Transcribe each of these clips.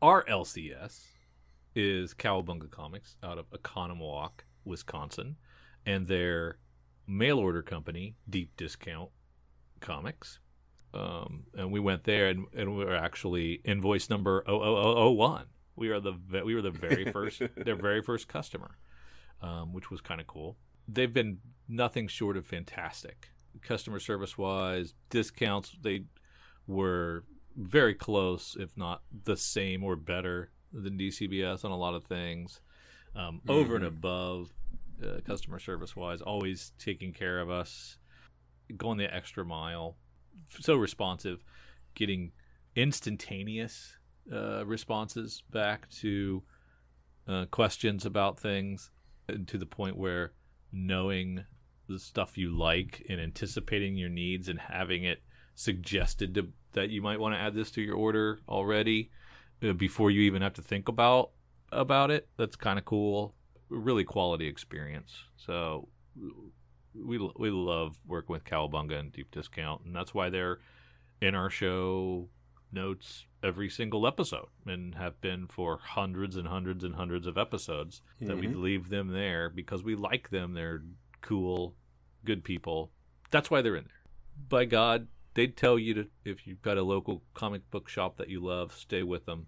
our LCS is Cowabunga Comics out of Oconomowoc, Wisconsin, and their mail order company, Deep Discount Comics. And we went there, and we were actually invoice number 00001. We were the very first their very first customer, which was kind of cool. They've been nothing short of fantastic, customer service wise. Discounts, they were very close, if not the same or better than DCBS on a lot of things. Over and above, customer service wise, always taking care of us, going the extra mile, so responsive, getting instantaneous responses back to questions about things, to the point where knowing the stuff you like and anticipating your needs and having it suggested that you might want to add this to your order already before you even have to think about it. That's kind of cool. Really quality experience. So we love working with Cowabunga and Deep Discount, and that's why they're in our show notes every single episode, and have been for hundreds and hundreds and hundreds of episodes. That we leave them there because we like them. They're cool, good people. That's why they're in there. By God, they'd tell you to, if you've got a local comic book shop that you love, stay with them,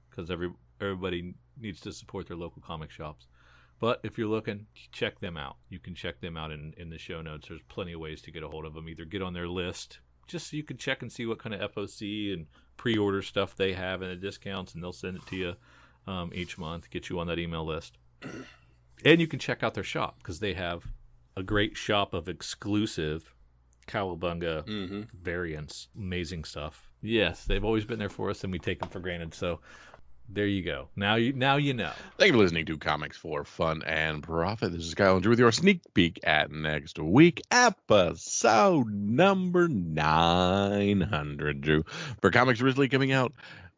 because everybody needs to support their local comic shops. But if you're looking, check them out. You can check them out in the show notes. There's plenty of ways to get a hold of them. Either get on their list, just so you can check and see what kind of FOC and pre-order stuff they have and the discounts, and they'll send it to you each month, get you on that email list. And you can check out their shop, because they have a great shop of exclusive Cowabunga variants. Amazing stuff. Yes, they've always been there for us, and we take them for granted. So there you go. Now you know. Thank you for listening to Comics for Fun and Profit. This is Kyle and Drew with your sneak peek at next week, episode number 900. Drew, for comics originally coming out,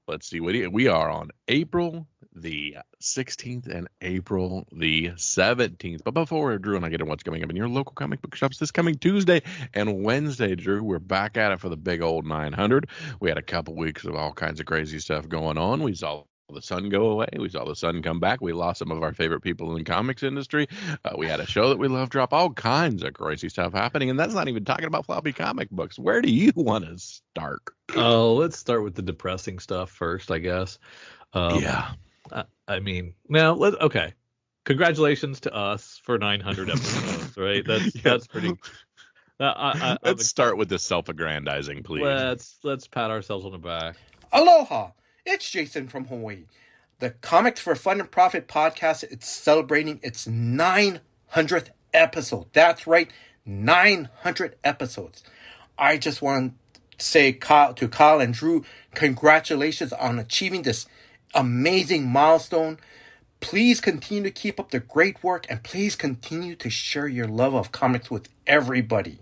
let's see, we are on April the 16th and April the 17th. But before Drew and I get into what's coming up in your local comic book shops this coming Tuesday and Wednesday, Drew, we're back at it for the big old 900. We had a couple weeks of all kinds of crazy stuff going on. We saw the sun go away. We saw the sun come back. We lost some of our favorite people in the comics industry. We had a show that we love drop. All kinds of crazy stuff happening. And that's not even talking about floppy comic books. Where do you want to start? Oh, let's start with the depressing stuff first, I guess. Yeah. I mean, now okay. Congratulations to us for 900 episodes, right? That's pretty. Let's start with the self-aggrandizing, please. Let's pat ourselves on the back. Aloha! It's Jason from Hawaii. The Comics for Fun and Profit podcast is celebrating its 900th episode. That's right, 900 episodes. I just want to say to Kyle and Drew, congratulations on achieving this amazing milestone. Please continue to keep up the great work, and please continue to share your love of comics with everybody.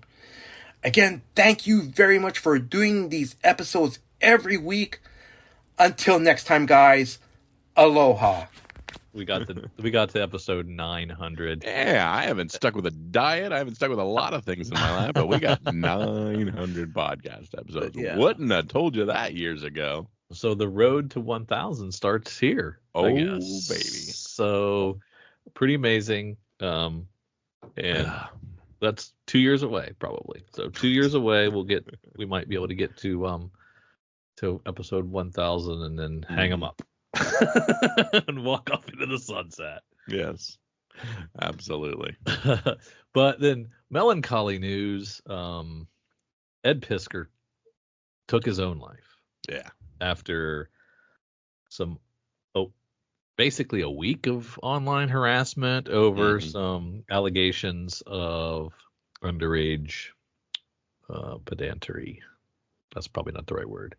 Again, thank you very much for doing these episodes every week. Until next time, guys, aloha. We got to episode 900. Yeah, I haven't stuck with a diet. I haven't stuck with a lot of things in my life, but we got 900 podcast episodes. Yeah. Wouldn't have told you that years ago. So the road to 1,000 starts here. Oh, I guess. baby. So pretty amazing. And that's 2 years away, probably. So 2 years away, we might be able to get to episode 1,000 and then hang them up and walk off into the sunset. Yes, absolutely. But then melancholy news, Ed Piskor took his own life. Yeah. After basically a week of online harassment over some allegations of underage pedantry. That's probably not the right word.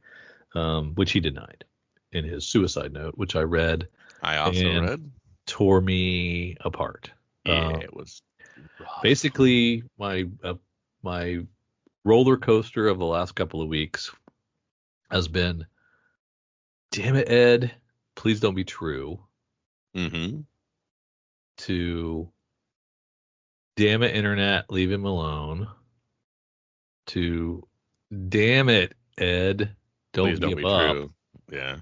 Which he denied in his suicide note, which I read. I also read. Tore me apart. Yeah, it was rough. Basically my roller coaster of the last couple of weeks has been, damn it, Ed, please don't be true. To, damn it, internet, leave him alone. To, damn it, Ed, don't give up. True. Yeah.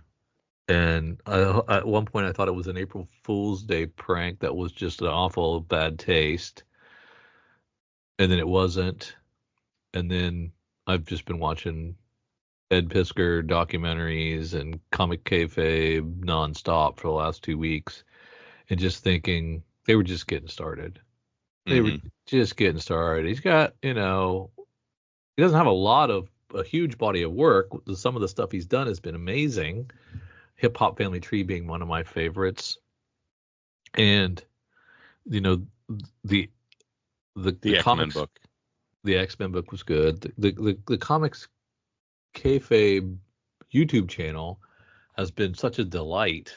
And at one point, I thought it was an April Fool's Day prank that was just an awful bad taste. And then it wasn't. And then I've just been watching Ed Piskor documentaries and comic kayfabe nonstop for the last 2 weeks, and just thinking they were just getting started. They were just getting started. He's got, he doesn't have a huge body of work. Some of the stuff he's done has been amazing. Hip Hop Family Tree being one of my favorites, and the X-Men comics book. The X-Men book was good. The comics kayfabe YouTube channel has been such a delight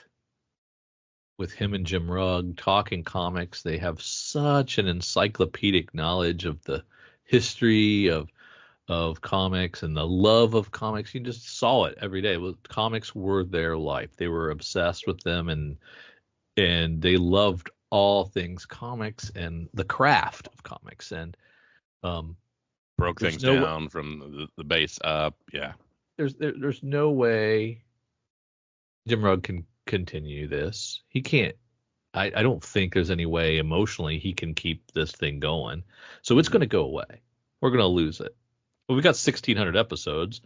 with him and Jim Rugg talking comics. They have such an encyclopedic knowledge of the history of comics and the love of comics. You just saw it every day. Comics were their life. They were obsessed with them, and they loved all things comics and the craft of comics. And broke things down from the base up. Yeah. There's no way Jim Rugg can continue this. He can't. I don't think there's any way emotionally he can keep this thing going. So it's going to go away. We're going to lose it. Well, we got 1,600 episodes,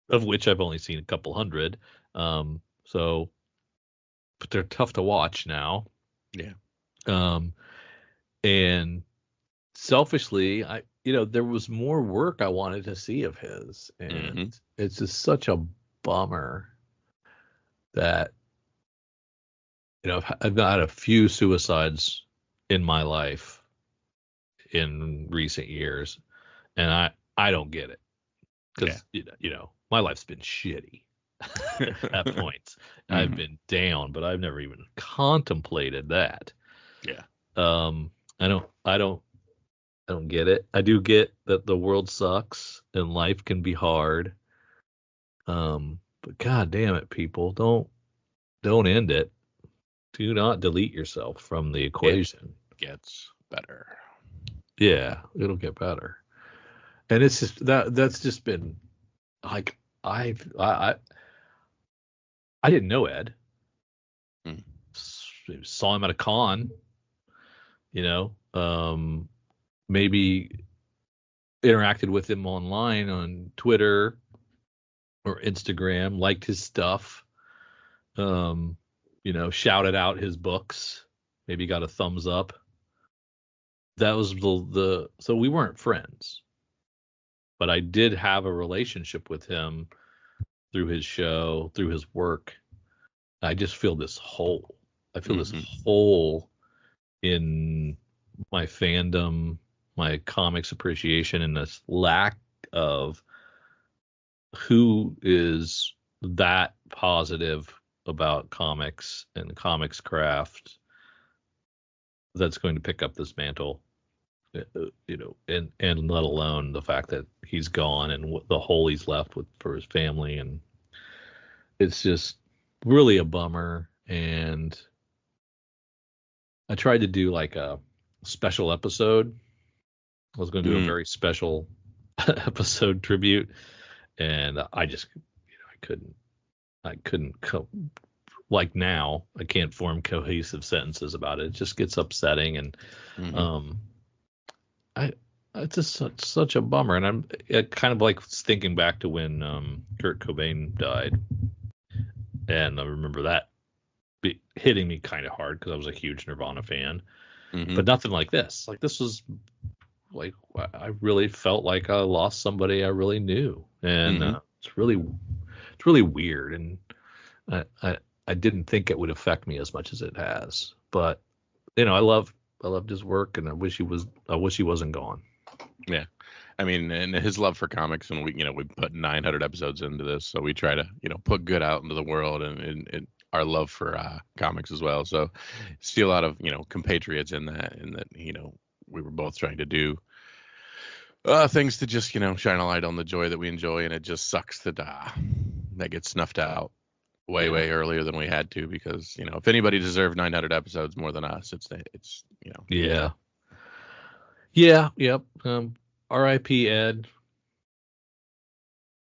of which I've only seen a couple hundred. But they're tough to watch now. Yeah. And selfishly, there was more work I wanted to see of his, and it's just such a bummer that I've had a few suicides in my life in recent years, and I don't get it, because my life's been shitty at points. I've been down, but I've never even contemplated that. Yeah. I don't get it. I do get that the world sucks and life can be hard. But god damn it, people, don't end it. Do not delete yourself from the equation. It gets better. Yeah, it'll get better. And it's just that's just been like I didn't know Ed. Saw him at a con, maybe interacted with him online on Twitter or Instagram, liked his stuff, shouted out his books, maybe got a thumbs up. That was so we weren't friends, but I did have a relationship with him through his show, through his work. I just feel this hole. I feel this hole in my fandom, my comics appreciation, and this lack of who is that positive about comics and comics craft that's going to pick up this mantle, and let alone the fact that he's gone and the hole he's left for his family. And it's just really a bummer. And I tried to do like a special episode. I was going to do a very special episode tribute, and I just, I couldn't like now I can't form cohesive sentences about it. It just gets upsetting, and it's just such a bummer. And I'm kind of like thinking back to when Kurt Cobain died, and I remember that hitting me kind of hard because I was a huge Nirvana fan, but nothing like this. Like, this was like, I really felt like I lost somebody I really knew, and it's really weird. And I didn't think it would affect me as much as it has, but I loved his work, and I wish he wasn't gone. Yeah. I mean, and his love for comics, and we put 900 episodes into this, so we try to, put good out into the world, and our love for comics as well. So see a lot of, compatriots in that, we were both trying to do things to just, shine a light on the joy that we enjoy. And it just sucks that that gets snuffed out way earlier than we had to, because, if anybody deserved 900 episodes more than us, it's Yep. R.I.P. Ed.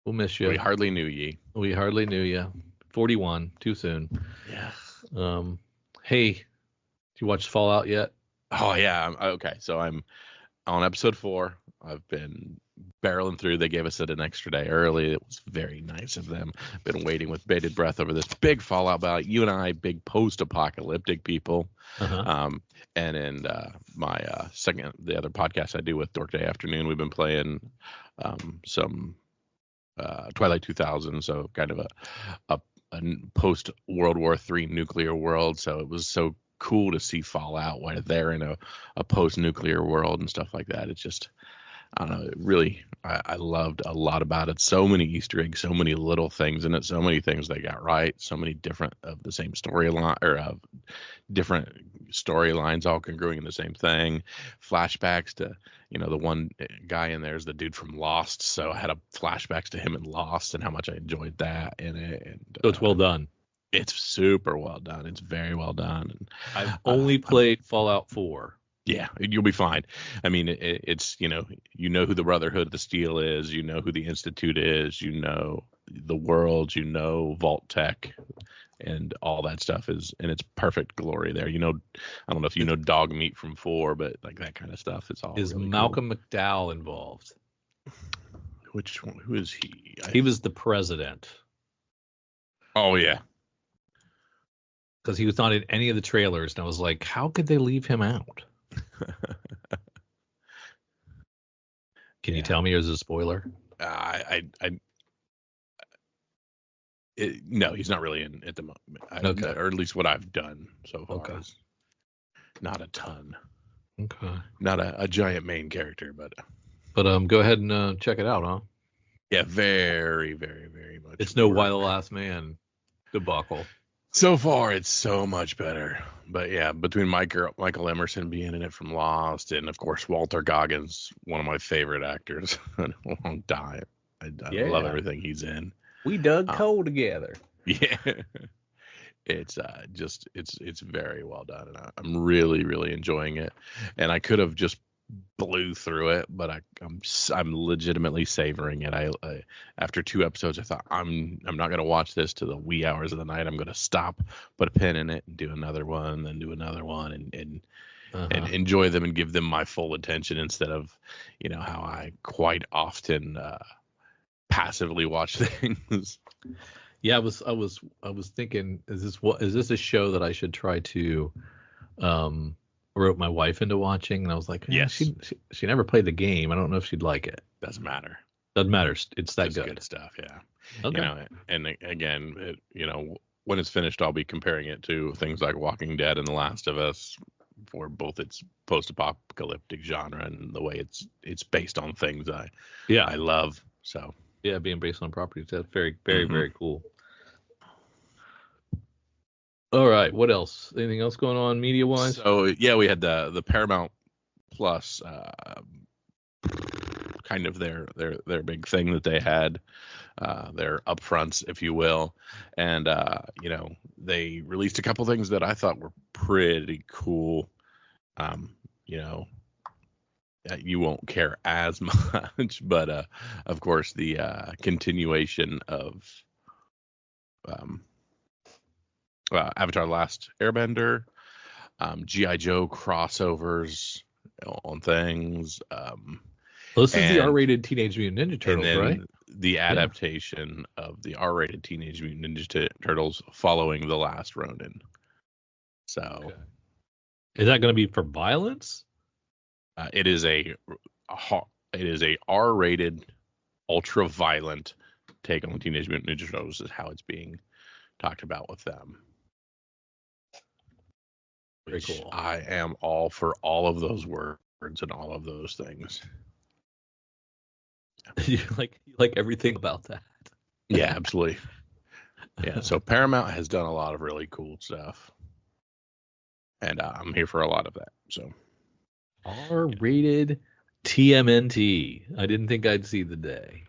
We'll miss you. We hardly knew ye. We hardly knew you. 41. Too soon. Yeah. Hey, did you watch Fallout yet? Oh yeah. Okay. So I'm on episode 4. I've been barreling through. They gave us it an extra day early. It was very nice of them. Been waiting with bated breath over this big Fallout about you and I, big post-apocalyptic people. Uh-huh. And in the other podcast I do with Dork Day Afternoon, we've been playing some Twilight 2000, so kind of a post World War III nuclear world. So it was so cool to see Fallout where they're in a post nuclear world and stuff like that. It's just, I don't know, it really, I loved a lot about it. So many Easter eggs, so many little things in it, so many things they got right, so many different of the same storyline or of different storylines all congruing in the same thing. Flashbacks to, the one guy in there is the dude from Lost, so I had flashbacks to him in Lost and how much I enjoyed that in it. And So it's well done. It's super well done. It's very well done. And I've only played Fallout 4. Yeah, you'll be fine. I mean, it's you know who the Brotherhood of the Steel is, you know who the Institute is, you know the world, you know Vault Tech, and all that stuff is in its perfect glory there. I don't know if you know Dog Meat from 4, but like that kind of stuff is all. Is really Malcolm McDowell involved? Which one? Who is he? He was the president. Oh yeah. Because he was not in any of the trailers, and I was like, how could they leave him out? Can you tell me, or is it a spoiler? No, he's not really in at the moment. Okay. Or at least what I've done so far. Okay. Is not a ton. Okay. Not a giant main character, but go ahead and check it out, huh? Yeah, very, very, very much. It's no Why the Last Man debacle. So far, it's so much better. But yeah, between Michael Emerson being in it from Lost, and of course Walter Goggins, one of my favorite actors in a long time. I love everything he's in. We dug coal together. Yeah, it's it's very well done, and I'm really, really enjoying it. And I could have just blew through it, but I'm legitimately savoring it. I after 2 episodes, I thought I'm not gonna watch this to the wee hours of the night. I'm gonna stop, put a pin in it, and do another one, then do another one, and enjoy them and give them my full attention instead of how I quite often passively watch things. Yeah, I was thinking, is this a show that I should try to wrote my wife into watching, and I was like, yes. She never played the game. I don't know if she'd like it. Doesn't matter. Doesn't matter. It's that good stuff. Yeah. Okay. And again, when it's finished, I'll be comparing it to things like Walking Dead and The Last of Us for both its post-apocalyptic genre and the way it's based on things I love. So yeah, being based on properties, that's very, very, very cool. All right, what else? Anything else going on media-wise? So yeah, we had the Paramount Plus kind of their big thing that they had, their upfronts, if you will, and they released a couple things that I thought were pretty cool. You won't care as much, but of course the continuation of Avatar: Last Airbender, G.I. Joe crossovers on things. This is the R-rated Teenage Mutant Ninja Turtles, and then right? The adaptation of the R-rated Teenage Mutant Ninja Turtles following The Last Ronin. So, is that going to be for violence? It is a R-rated, ultra-violent take on Teenage Mutant Ninja Turtles. Is how it's being talked about with them. Very cool. I am all for all of those words and all of those things. You like everything about that. Yeah, absolutely. Yeah, so Paramount has done a lot of really cool stuff, and I'm here for a lot of that. So R-rated TMNT. I didn't think I'd see the day.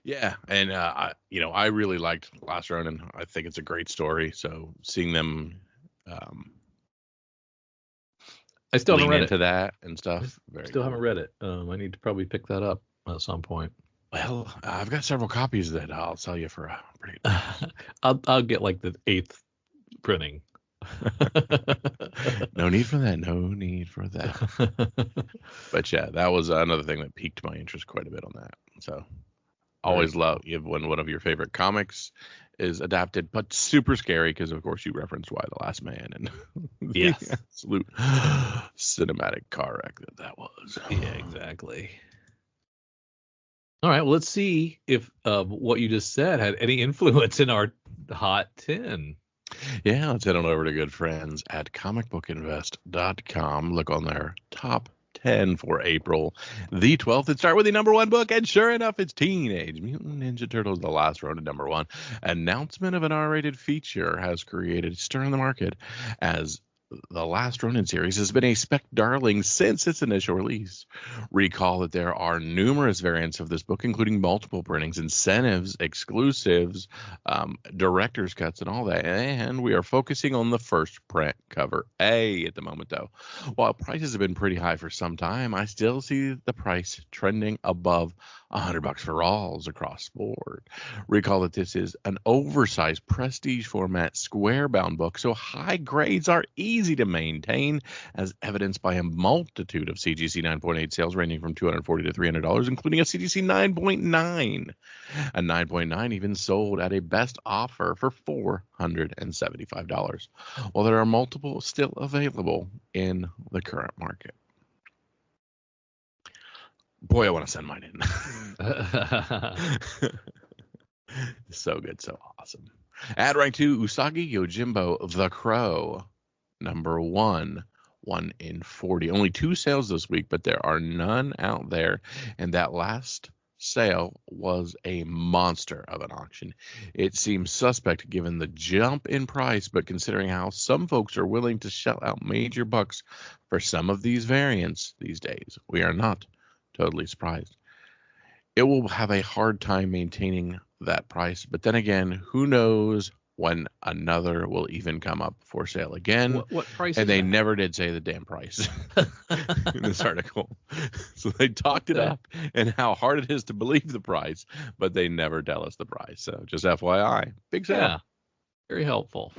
Yeah, and I really liked Last Ronin. I think it's a great story. So seeing them, I still haven't read into that and stuff. Still haven't read it. I need to probably pick that up at some point. Well, I've got several copies that I'll sell you for a pretty. I'll get like the 8th printing. No need for that. No need for that. But yeah, that was another thing that piqued my interest quite a bit on that. So always love when one of your favorite comics is adapted, but super scary because, of course, you referenced Y the Last Man and Yes. the absolute cinematic car wreck that was. Yeah, exactly. All right, well, let's see if what you just said had any influence in our Hot 10. Yeah, let's head on over to good friends at comicbookinvest.com. Look on their top 10 for April the 12th and start with the number one book. And sure enough, it's Teenage Mutant Ninja Turtles: The Last Ronin, number one. Announcement of an R-rated feature has created stir in the market as the Last Ronin series has been a spec darling since its initial release. Recall that there are numerous variants of this book, including multiple printings, incentives, exclusives, director's cuts, and all that. And we are focusing on the first print cover A at the moment, though. While prices have been pretty high for some time, I still see the price trending above $100 for Rawls across the board. Recall that this is an oversized prestige format square bound book, so high grades are easy to maintain, as evidenced by a multitude of CGC 9.8 sales ranging from $240 to $300, including a CGC 9.9. A 9.9 even sold at a best offer for $475, while there are multiple still available in the current market. Boy, I want to send mine in. So good, so awesome. At rank 2, Usagi Yojimbo The Crow, number 1 in 40. Only 2 sales this week, but there are none out there, and that last sale was a monster of an auction. It seems suspect given the jump in price, but considering how some folks are willing to shell out major bucks for some of these variants these days, we are not totally surprised. It will have a hard time maintaining that price, but then again, who knows when another will even come up for sale again. What price and is they that? never did say the damn price in this article. So they talked it up and how hard it is to believe the price, but they never tell us the price. So just FYI, big sale. Yeah, very helpful.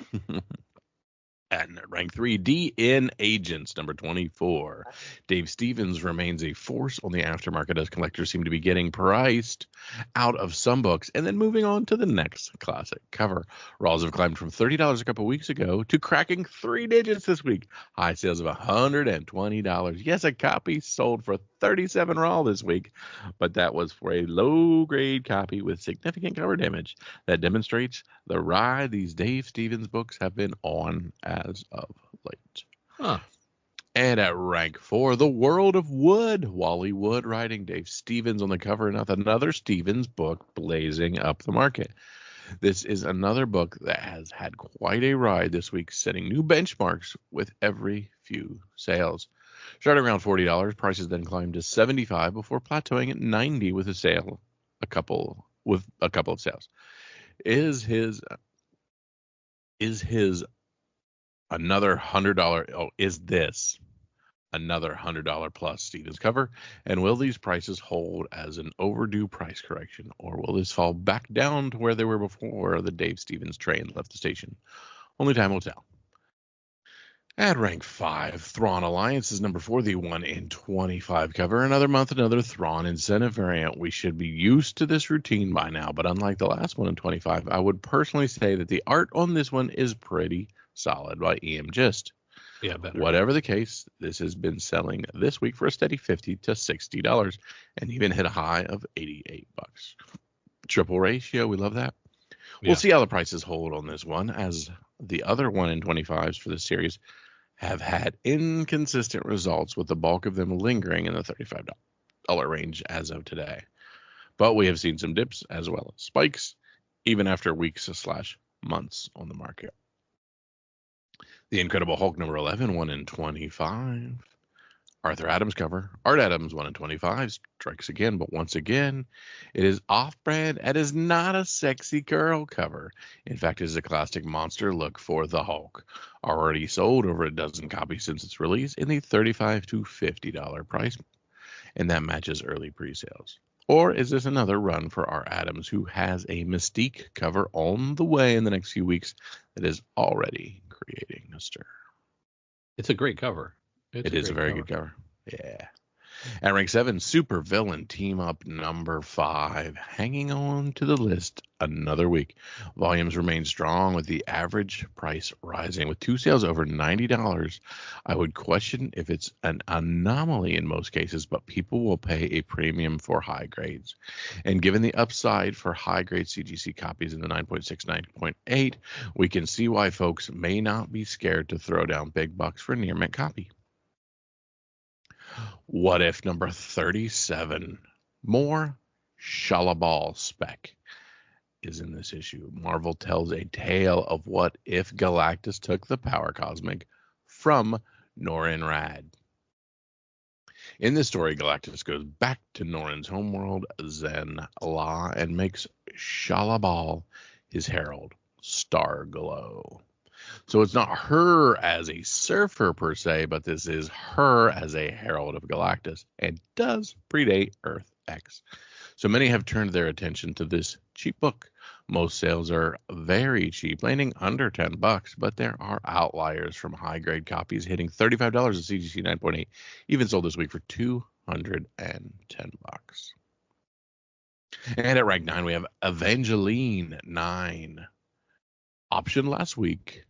At rank 3, DN Agents, number 24. Dave Stevens remains a force on the aftermarket as collectors seem to be getting priced out of some books and then moving on to the next classic cover. Raws have climbed from $30 a couple weeks ago to cracking 3 digits this week. High sales of $120. Yes, a copy sold for $37 raw this week, but that was for a low-grade copy with significant cover damage that demonstrates the ride these Dave Stevens books have been on as of late. Huh. And at rank 4, The World of Wood. Wally Wood writing, Dave Stevens on the cover, and another Stevens book blazing up the market. This is another book that has had quite a ride this week, setting new benchmarks with every few sales. Starting around $40, prices then climbed to $75 before plateauing at $90 with a couple of sales. Is his another $100? Oh, is this another $100 plus Stevens cover? And will these prices hold as an overdue price correction, or will this fall back down to where they were before the Dave Stevens train left the station? Only time will tell. At rank 5, Thrawn Alliance is number 4, the 1 in 25 cover. Another month, another Thrawn incentive variant. We should be used to this routine by now, but unlike the last one in 25, I would personally say that the art on this one is pretty solid by EM Gist. Yeah, better. Whatever the case, this has been selling this week for a steady $50 to $60 and even hit a high of $88. Triple ratio, we love that. Yeah. We'll see how the prices hold on this one, as the other 1 in 25s for this series have had inconsistent results, with the bulk of them lingering in the $35 range as of today. But we have seen some dips as well as spikes, even after weeks/months on the market. The Incredible Hulk number 11, 1 in 25. Arthur Adams cover. Art Adams, 1 in 25, strikes again, but once again, it is off-brand and is not a sexy girl cover. In fact, it is a classic monster look for the Hulk. Already sold over a dozen copies since its release in the $35 to $50 price, and that matches early pre-sales. Or is this another run for our Adams, who has a Mystique cover on the way in the next few weeks that is already creating a stir? It's a great cover. It is a very good cover. Yeah. At rank 7, Super Villain Team Up number 5, hanging on to the list another week. Volumes remain strong with the average price rising. With 2 sales over $90, I would question if it's an anomaly in most cases, but people will pay a premium for high grades. And given the upside for high grade CGC copies in the 9.6, 9.8, we can see why folks may not be scared to throw down big bucks for a near mint copy. What if number 37, more Shalabal spec, is in this issue? Marvel tells a tale of what if Galactus took the power cosmic from Norrin Rad. In this story, Galactus goes back to Norrin's homeworld, Zen-La, and makes Shalabal his herald, Starglow. So it's not her as a surfer per se, but this is her as a herald of Galactus, and does predate Earth X. So many have turned their attention to this cheap book. Most sales are very cheap, landing under $10, but there are outliers from high-grade copies hitting $35 at CGC 9.8, even sold this week for $210. And at rank 9, we have Avengelyne 9. Option last week.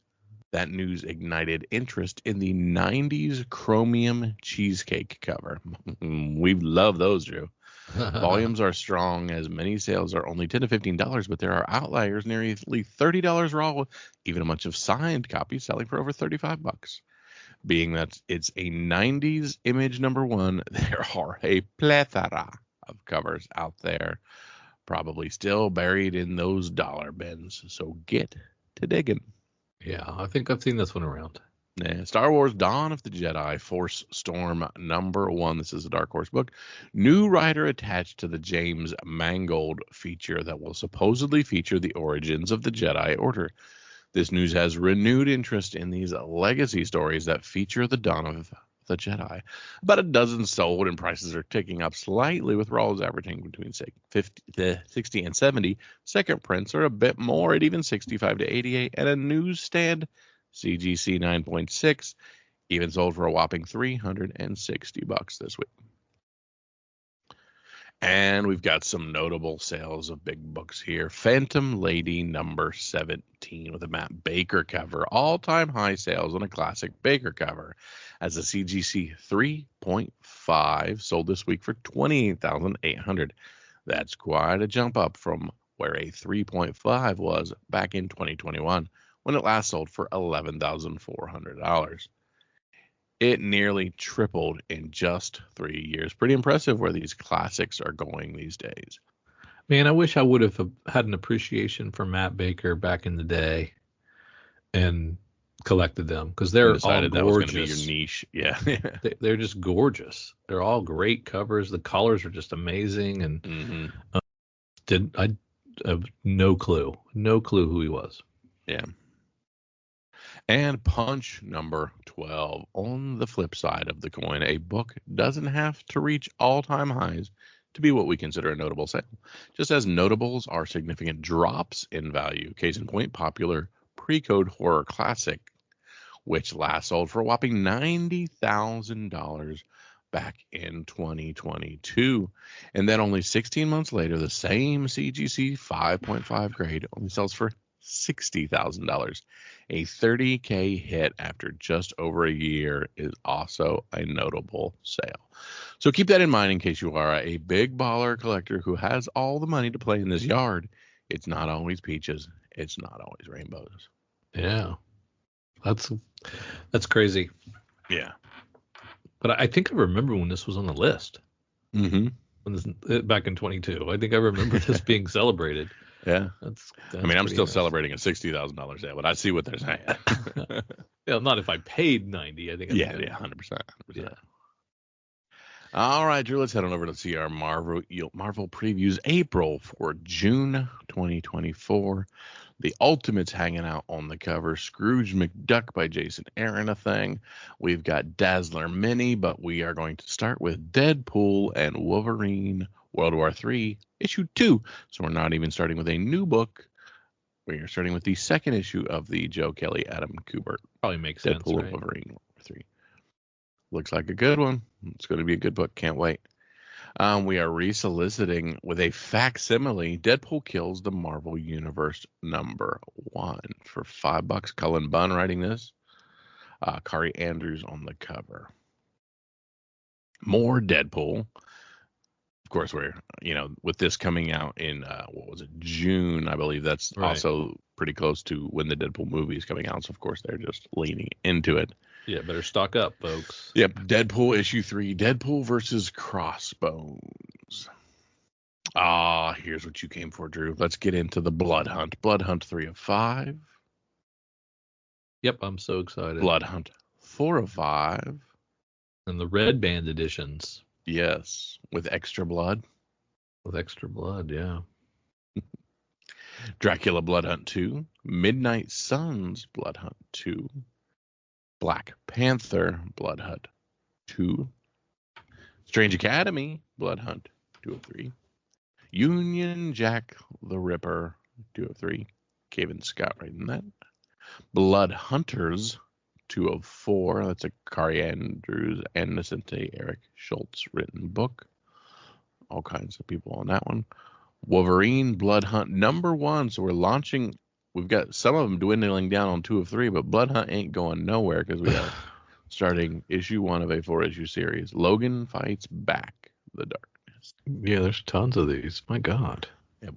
That news ignited interest in the 90s chromium cheesecake cover. We love those, Drew. Volumes are strong as many sales are only $10 to $15, but there are outliers nearly $30 raw, even a bunch of signed copies selling for over $35. Being that it's a 90s image number 1, there are a plethora of covers out there, probably still buried in those dollar bins. So get to digging. Yeah, I think I've seen this one around. Yeah, Star Wars Dawn of the Jedi Force Storm number 1. This is a Dark Horse book. New writer attached to the James Mangold feature that will supposedly feature the origins of the Jedi Order. This news has renewed interest in these legacy stories that feature the dawn of the Jedi. About a dozen sold, and prices are ticking up slightly, with Raws averaging between 60 and 70. Second prints are a bit more at even 65 to 88, and a newsstand CGC 9.6 even sold for a whopping $360 this week. And we've got some notable sales of big books here. Phantom Lady number 17 with a Matt Baker cover. All-time high sales on a classic Baker cover. As a CGC 3.5 sold this week for $28,800. That's quite a jump up from where a 3.5 was back in 2021 when it last sold for $11,400. It nearly tripled in just 3 years. Pretty impressive where these classics are going these days. Man, I wish I would have had an appreciation for Matt Baker back in the day and collected them, because they're all gorgeous. That was going to be your niche. Yeah. They're just gorgeous. They're all great covers. The colors are just amazing. And I have no clue who he was. Yeah. And Punch number 12. On the flip side of the coin, a book doesn't have to reach all-time highs to be what we consider a notable sale. Just as notables are significant drops in value. Case in point, popular pre-code horror classic, which last sold for a whopping $90,000 back in 2022. And then only 16 months later, the same CGC 5.5 grade only sells for $60,000. A $30K hit after just over a year is also a notable sale. So keep that in mind in case you are a big baller collector who has all the money to play in this yard. It's not always peaches. It's not always rainbows. Yeah. That's crazy. Yeah. But I think I remember when this was on the list. Mm-hmm. Back in 22. I think I remember this being celebrated. Yeah. That's I'm still celebrating a $60,000 sale, but I see what they're saying. Yeah, not if I paid 90. I think. 100%. Yeah. All right, Drew, let's head on over to see our Marvel previews April for June 2024. The Ultimates hanging out on the cover. Scrooge McDuck by Jason Aaron, a thing. We've got Dazzler Mini, but we are going to start with Deadpool and Wolverine World War III, issue 2. So we're not even starting with a new book. We are starting with the second issue of the Joe Kelly, Adam Kubert, Probably makes sense, Deadpool and right? Wolverine, World War III. Looks like a good one. It's going to be a good book. Can't wait. We are resoliciting with a facsimile. Deadpool Kills the Marvel Universe #1 for $5. Cullen Bunn writing this. Kari Andrews on the cover. More Deadpool. Of course, we're, with this coming out in, what was it, June, I believe. That's Right. also pretty close to when the Deadpool movie is coming out. So, of course, they're just leaning into it. Yeah, better stock up, folks. Yep, Deadpool issue 3, Deadpool versus Crossbones. Here's what you came for, Drew. Let's get into the Blood Hunt. Blood Hunt 3 of 5. Yep, I'm so excited. Blood Hunt 4 of 5. And the red band editions. Yes, with extra blood. With extra blood, yeah. Dracula Blood Hunt 2. Midnight Suns Blood Hunt 2. Black Panther Blood Hunt 2. Strange Academy Blood Hunt 2 of 3. Union Jack the Ripper 2 of 3. Kevin Scott writing that. Blood Hunters 2 of 4. That's a Kari Andrews and Vicente Eric Schultz written book. All kinds of people on that one. Wolverine Blood Hunt #1. So we're launching. We've got some of them dwindling down on 2 of 3, but Blood Hunt ain't going nowhere because we are starting issue 1 of a 4-issue series. Logan Fights Back the Darkness. Yeah, there's tons of these. My God. Yeah,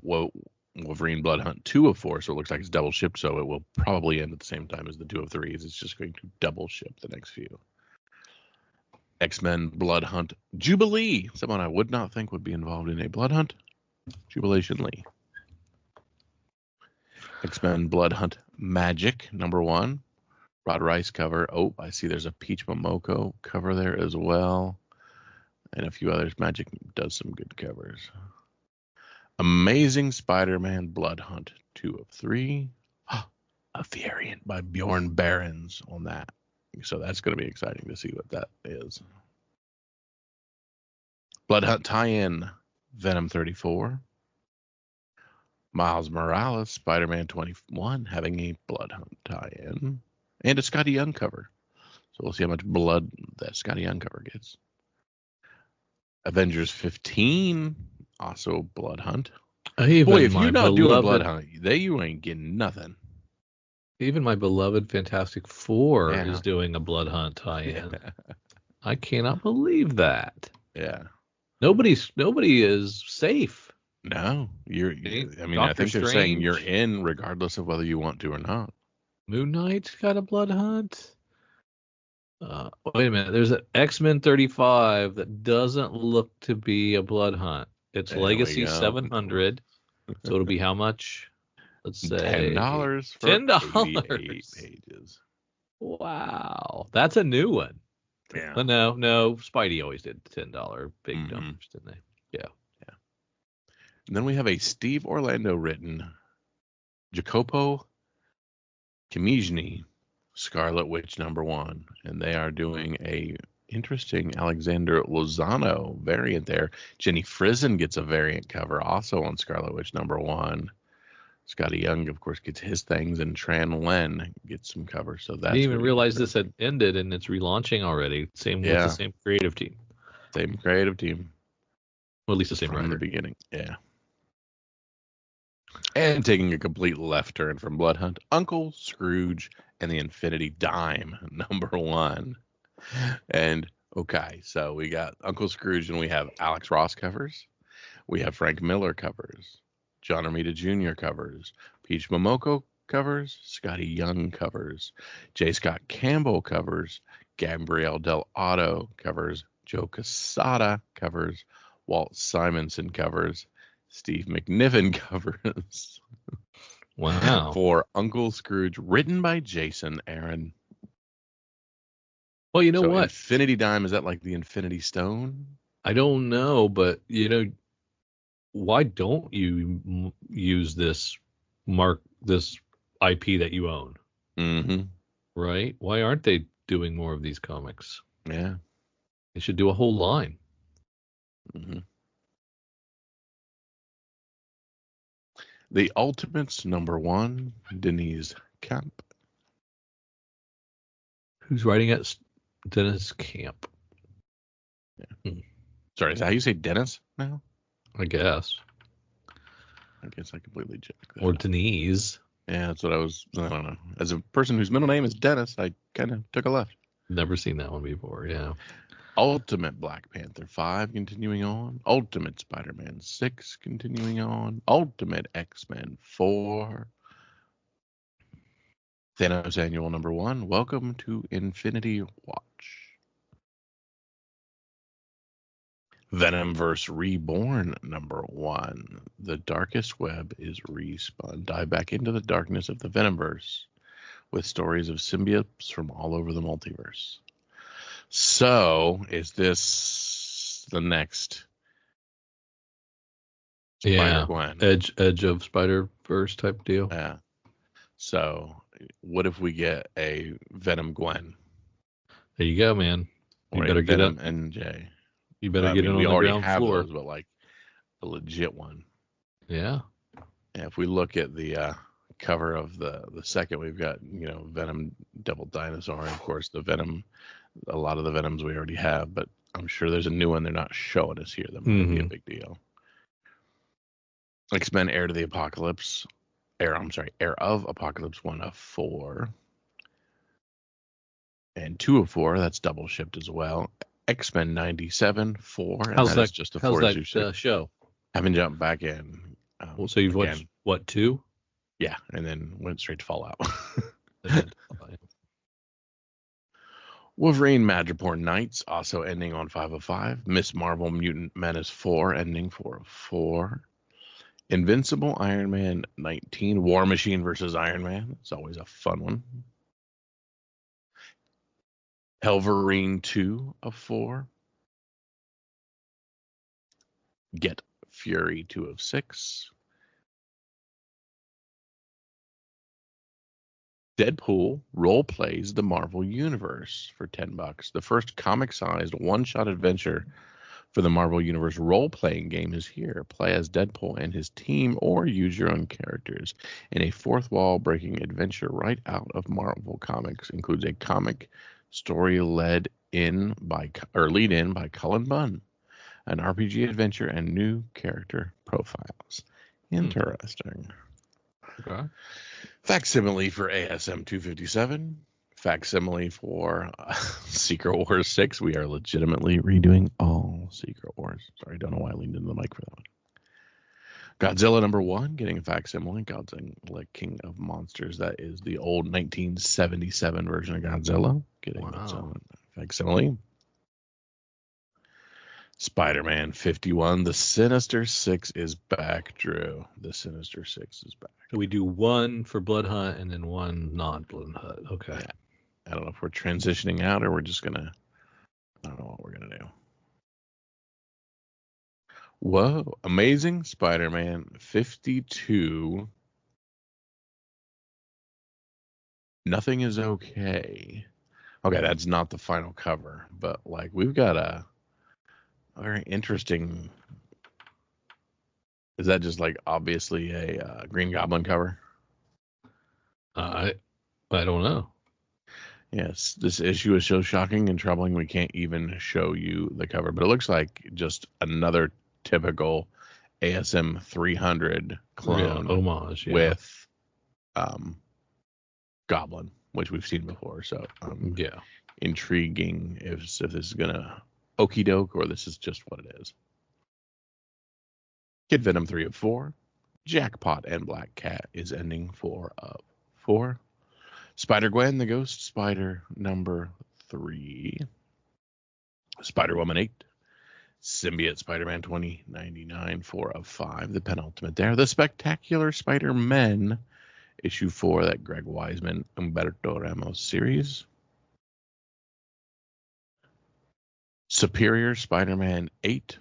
Wolverine Blood Hunt 2 of 4, so it looks like it's double shipped, so it will probably end at the same time as the 2 of 3s. It's just going to double ship the next few. X-Men Blood Hunt Jubilee. Someone I would not think would be involved in a Blood Hunt. Jubilation Lee. X-Men Blood Hunt Magic #1. Rod Rice cover. Oh, I see there's a Peach Momoko cover there as well. And a few others. Magic does some good covers. Amazing Spider-Man Blood Hunt 2 of 3. A variant by Bjorn Barons on that. So that's going to be exciting to see what that is. Blood Hunt tie-in Venom 34. Miles Morales, Spider-Man 21, having a Blood Hunt tie-in. And a Scotty Young cover. So we'll see how much blood that Scotty Young cover gets. Avengers 15, also Blood Hunt. Boy, if you're not doing a Blood Hunt, you ain't getting nothing. Even my beloved Fantastic Four is doing a Blood Hunt tie-in. Yeah. I cannot believe that. Yeah. Nobody is safe. No, I think they're saying you're in regardless of whether you want to or not. Moon Knight's got a Blood Hunt. Wait a minute. There's an X-Men 35 that doesn't look to be a Blood Hunt. It's Legacy 700. So it'll be how much? Let's say $10 for $10 pages. Wow, that's a new one. Yeah. But no. Spidey always did $10 big numbers, didn't they? Yeah. And then we have a Steve Orlando written Jacopo Camigni Scarlet Witch #1, and they are doing a interesting Alexander Lozano variant there. Jenny Frison gets a variant cover also on Scarlet Witch #1. Scotty Young, of course, gets his things, and Tran Len gets some covers. So that's. I didn't even realize this had ended, and it's relaunching already. With the same creative team. Same creative team. Well, at least the same from writer. the beginning. Yeah. And taking a complete left turn from Blood Hunt, Uncle Scrooge and the Infinity Dime #1. And okay, so we got Uncle Scrooge, and we have Alex Ross covers. We have Frank Miller covers. John Romita Jr. covers. Peach Momoko covers. Scotty Young covers. J. Scott Campbell covers. Gabrielle Del Otto covers. Joe Quesada covers. Walt Simonson covers. Steve McNiven covers. Wow. For Uncle Scrooge, written by Jason Aaron. Well, you know what? Infinity Dime, is that like the Infinity Stone? I don't know, but why don't you use this IP that you own? Mm-hmm. Right? Why aren't they doing more of these comics? Yeah. They should do a whole line. Mm-hmm. The Ultimates #1, Denise Camp. Who's writing it? Dennis Camp. Sorry, is that how you say Dennis now? I guess. I guess I completely checked that. Or Denise. Yeah, that's what I don't know. As a person whose middle name is Dennis, I kind of took a left. Never seen that one before, yeah. Ultimate Black Panther 5 continuing on. Ultimate Spider-Man 6 continuing on. Ultimate X-Men 4. Thanos Annual #1. Welcome to Infinity Watch. Venomverse Reborn #1. The darkest web is respun. Dive back into the darkness of the Venomverse with stories of symbiotes from all over the multiverse. So, is this the next Spider-Gwen? Edge of Spider-Verse type deal. Yeah. So, what if we get a Venom Gwen? There you go, man. You Or better a get Venom up. NJ. You better get it on we the already ground have floor. those, but like a legit one. Yeah. Yeah, if we look at the cover of the second, we've got, Venom Devil Dinosaur, and of course the Venom, a lot of the Venoms we already have, but I'm sure there's a new one they're not showing us here that might be a big deal. X-Men Heir of Apocalypse 1 of 4. And 2 of 4, that's double shipped as well. X-Men 97, 4. How's that? Just a how's 4 that show? Haven't jumped back in. So you've watched, what, 2? Yeah, and then went straight to Fallout. Wolverine Madripoor Knights, also ending on 5 of 5. Miss Marvel Mutant Menace 4, ending 4 of 4. Invincible Iron Man 19, War Machine versus Iron Man. It's always a fun one. Helverine 2 of 4. Get Fury 2 of 6. Deadpool role plays the Marvel Universe for $10. The first comic-sized one-shot adventure for the Marvel Universe role-playing game is here. Play as Deadpool and his team, or use your own characters in a fourth-wall-breaking adventure right out of Marvel Comics. Includes a comic story lead in by Cullen Bunn, an RPG adventure, and new character profiles. Interesting. Okay. Facsimile for ASM 257. Facsimile for Secret Wars 6. We are legitimately redoing all Secret Wars. Sorry, don't know why I leaned into the mic for that one. Godzilla #1, getting a facsimile. Godzilla King of Monsters. That is the old 1977 version of Godzilla. Getting its own facsimile. Spider-Man 51. The Sinister Six is back, Drew. The Sinister Six is back. So we do one for Blood Hunt and then one non-Blood Hunt. Okay. Yeah. I don't know if we're transitioning out or we're just going to... I don't know what we're going to do. Whoa. Amazing Spider-Man 52. Nothing is okay. Okay, that's not the final cover, but like we've got a very interesting... Is that just like obviously a Green Goblin cover? I don't know. Yes, this issue is so shocking and troubling we can't even show you the cover, but it looks like just another typical ASM 300 clone homage with Goblin, which we've seen before. So intriguing if this is gonna okie doke or this is just what it is. Kid Venom 3 of 4. Jackpot and Black Cat is ending 4 of 4. Spider-Gwen, the Ghost Spider #3. Spider-Woman 8. Symbiote Spider-Man 2099, 4 of 5. The penultimate there. The Spectacular Spider-Men, issue 4, that Greg Weisman, Humberto Ramos series. Superior Spider-Man 8.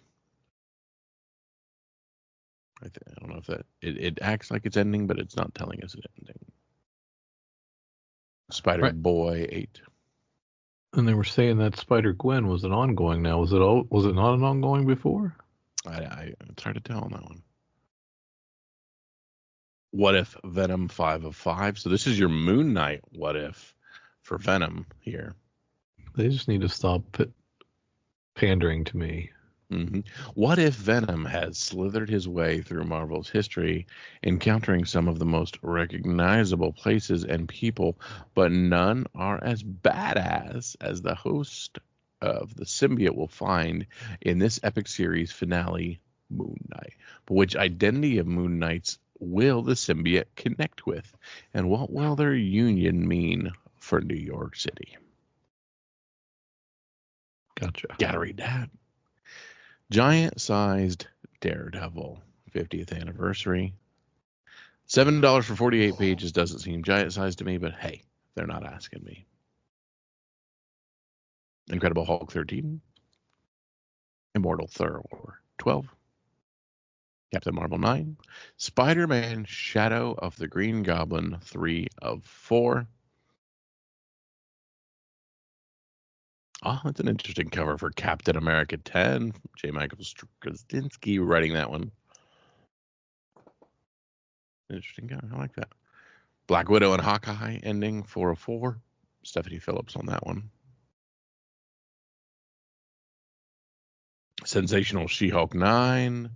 I don't know if that... It acts like it's ending, but it's not telling us it's ending. Spider-Boy 8. And they were saying that Spider-Gwen was an ongoing now. Was it not an ongoing before? It's hard to tell on that one. What If Venom 5 of 5. So this is your Moon Knight What If for Venom here. They just need to stop pandering to me. Mm-hmm. What if Venom has slithered his way through Marvel's history, encountering some of the most recognizable places and people, but none are as badass as the host of the symbiote will find in this epic series finale, Moon Knight? But which identity of Moon Knights will the symbiote connect with? And what will their union mean for New York City? Gotcha. Gotta read that. Giant-sized Daredevil, 50th anniversary. $7 for 48 pages doesn't seem giant-sized to me, but hey, they're not asking me. Incredible Hulk 13. Immortal Thor 12. Captain Marvel 9. Spider-Man Shadow of the Green Goblin 3 of 4. Oh, that's an interesting cover for Captain America 10. J. Michael Straczynski writing that one. Interesting cover. I like that. Black Widow and Hawkeye ending 4 of 4. Stephanie Phillips on that one. Sensational She-Hulk 9.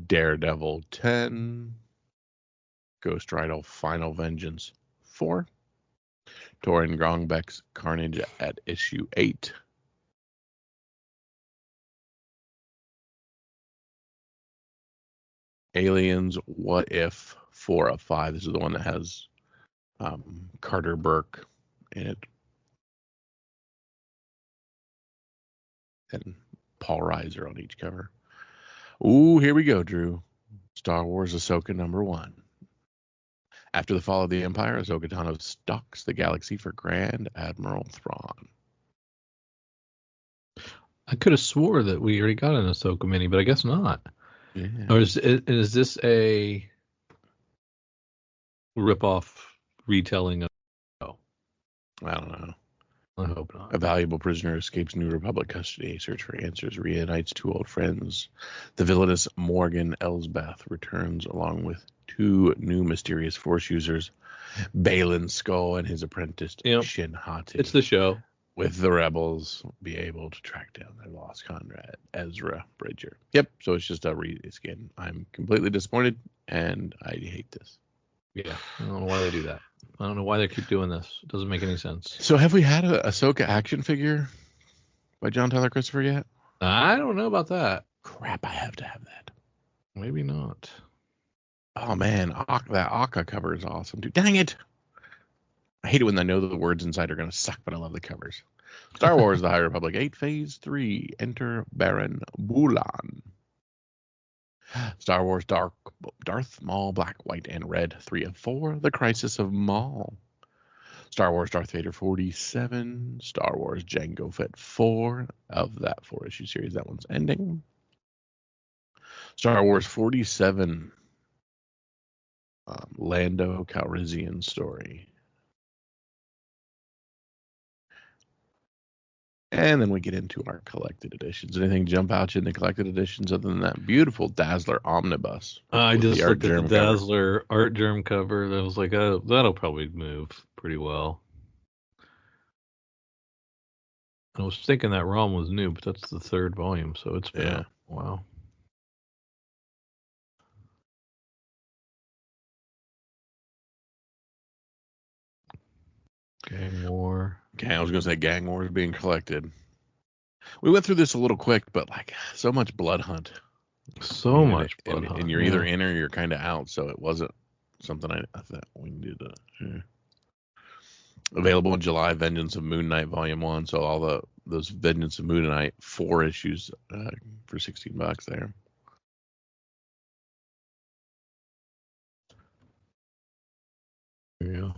Daredevil 10. Ghost Rider Final Vengeance 4. Torin Grongbeck's Carnage at issue 8. Aliens What If 4 of 5. This is the one that has Carter Burke in it. And Paul Reiser on each cover. Ooh, here we go, Drew. Star Wars Ahsoka #1. After the fall of the Empire, Ahsoka Tano stalks the galaxy for Grand Admiral Thrawn. I could have swore that we already got an Ahsoka mini, but I guess not. Yeah. Or is this a rip-off retelling of? Oh, I don't know. I hope not. A valuable prisoner escapes New Republic custody. A search for answers reunites two old friends. The villainous Morgan Elsbeth returns along with two new mysterious Force users, Balin Skull and his apprentice Shin Hati. It's the show. With the rebels be able to track down their lost Conrad, Ezra Bridger. Yep, so it's just a reskin. I'm completely disappointed, and I hate this. Yeah, I don't know why they do that. I don't know why they keep doing this. It doesn't make any sense. So have we had a Ahsoka action figure by John Tyler Christopher yet? I don't know about that. Crap, I have to have that. Maybe not. Oh, man, that Akka cover is awesome, dude. Dang it! I hate it when I know that the words inside are going to suck, but I love the covers. Star Wars The High Republic 8, Phase 3, Enter Baron Bulan. Star Wars Darth Maul Black, White, and Red 3 of 4, The Crisis of Maul. Star Wars Darth Vader 47, Star Wars Jango Fett 4 of that 4-issue series. That one's ending. Star Wars 47, Lando Calrissian story. And then we get into our collected editions. Anything jump out you in the collected editions other than that beautiful Dazzler omnibus? I just looked at the cover. Dazzler art germ cover. That was like, oh, that'll probably move pretty well. I was thinking that ROM was new, but that's the third volume, so it's been out a while. Gang War. Okay, I was going to say Gang War is being collected. We went through this a little quick, but like so much blood hunt. So much blood hunt. And you're either in or you're kind of out, so it wasn't something I thought we needed to. Yeah. Available in July, Vengeance of Moon Knight Volume 1. So all those Vengeance of Moon Knight 4 issues for $16 there. Yeah.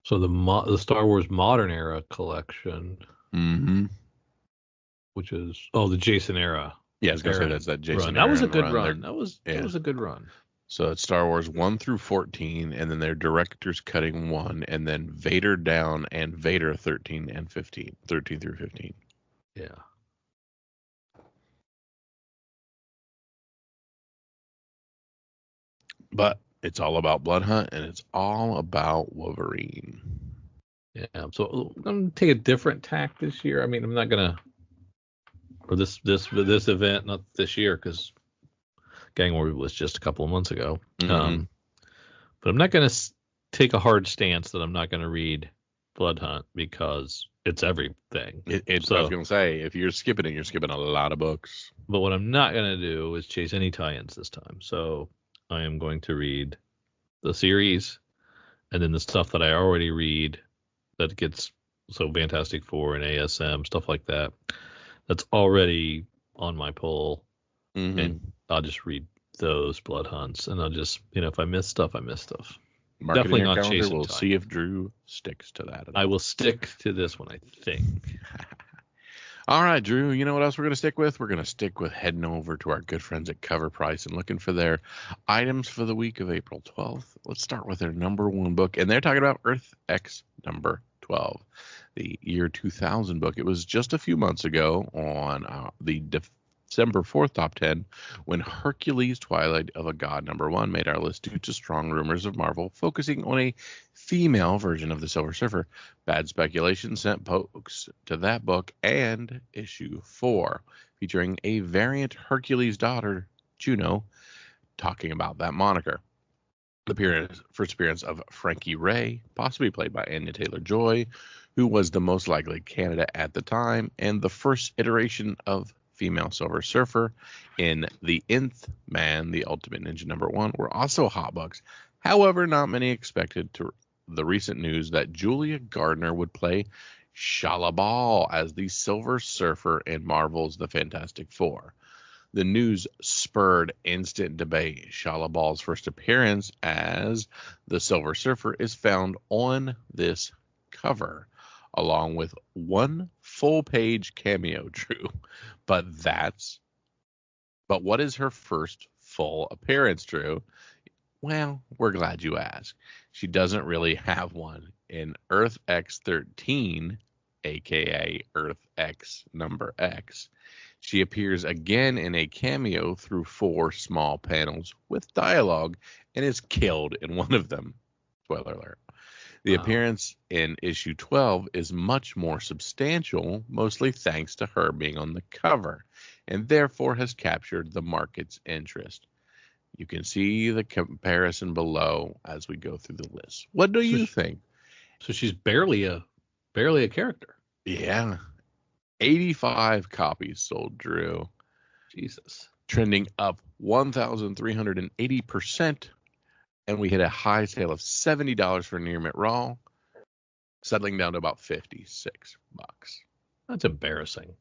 So the Star Wars Modern Era collection, which is the Jason Era. Yeah, I was gonna say that's that Jason. Run. That was a good run. That was a good run. So it's Star Wars 1 through 14, and then their director's cutting 1, and then Vader Down and Vader 13 and 15, 13 through 15. Yeah. But it's all about Blood Hunt, and it's all about Wolverine. Yeah, so I'm gonna take a different tack this year. I mean, I'm not gonna, or this event, not this year, because Gang War was just a couple of months ago. Mm-hmm. But I'm not gonna take a hard stance that I'm not gonna read Blood Hunt because it's everything. I was gonna say, if you're skipping it, you're skipping a lot of books. But what I'm not gonna do is chase any tie-ins this time. So I am going to read the series, and then the stuff that I already read that gets so Fantastic Four and ASM, stuff like that. That's already on my pull, and I'll just read those Blood Hunts, and I'll just, if I miss stuff, I miss stuff. Mark Definitely it in your not calendar. chasing We'll time. see if Drew sticks to that. I will stick to this one, I think. All right, Drew, you know what else we're going to stick with? We're going to stick with heading over to our good friends at Cover Price and looking for their items for the week of April 12th. Let's start with their number one book, and they're talking about Earth X number 12, the year 2000 book. It was just a few months ago on the December 4th top 10 when Hercules Twilight of a God number 1 made our list due to strong rumors of Marvel focusing on a female version of the Silver Surfer. Bad speculation sent pokes to that book and issue 4, featuring a variant Hercules daughter, Juno, talking about that moniker. The first appearance of Frankie Ray, possibly played by Anya Taylor-Joy, who was the most likely candidate at the time, and the first iteration of female Silver Surfer in The Nth Man, the Ultimate Ninja number 1, were also hot books. However, not many expected the recent news that Julia Gardner would play Shalabal as the Silver Surfer in Marvel's The Fantastic Four. The news spurred instant debate. Shalabal's first appearance as the Silver Surfer is found on this cover, along with one full-page cameo, Drew. But what is her first full appearance, Drew? Well, we're glad you asked. She doesn't really have one. In Earth X-13, aka Earth X number X, she appears again in a cameo through 4 small panels with dialogue and is killed in one of them. Spoiler alert. The appearance in issue 12 is much more substantial, mostly thanks to her being on the cover, and therefore has captured the market's interest. You can see the comparison below as we go through the list. What do you think? So she's barely a character. Yeah. 85 copies sold, Drew. Jesus. Trending up 1,380%. And we hit a high sale of $70 for Near Mint Raw, settling down to about $56. That's embarrassing.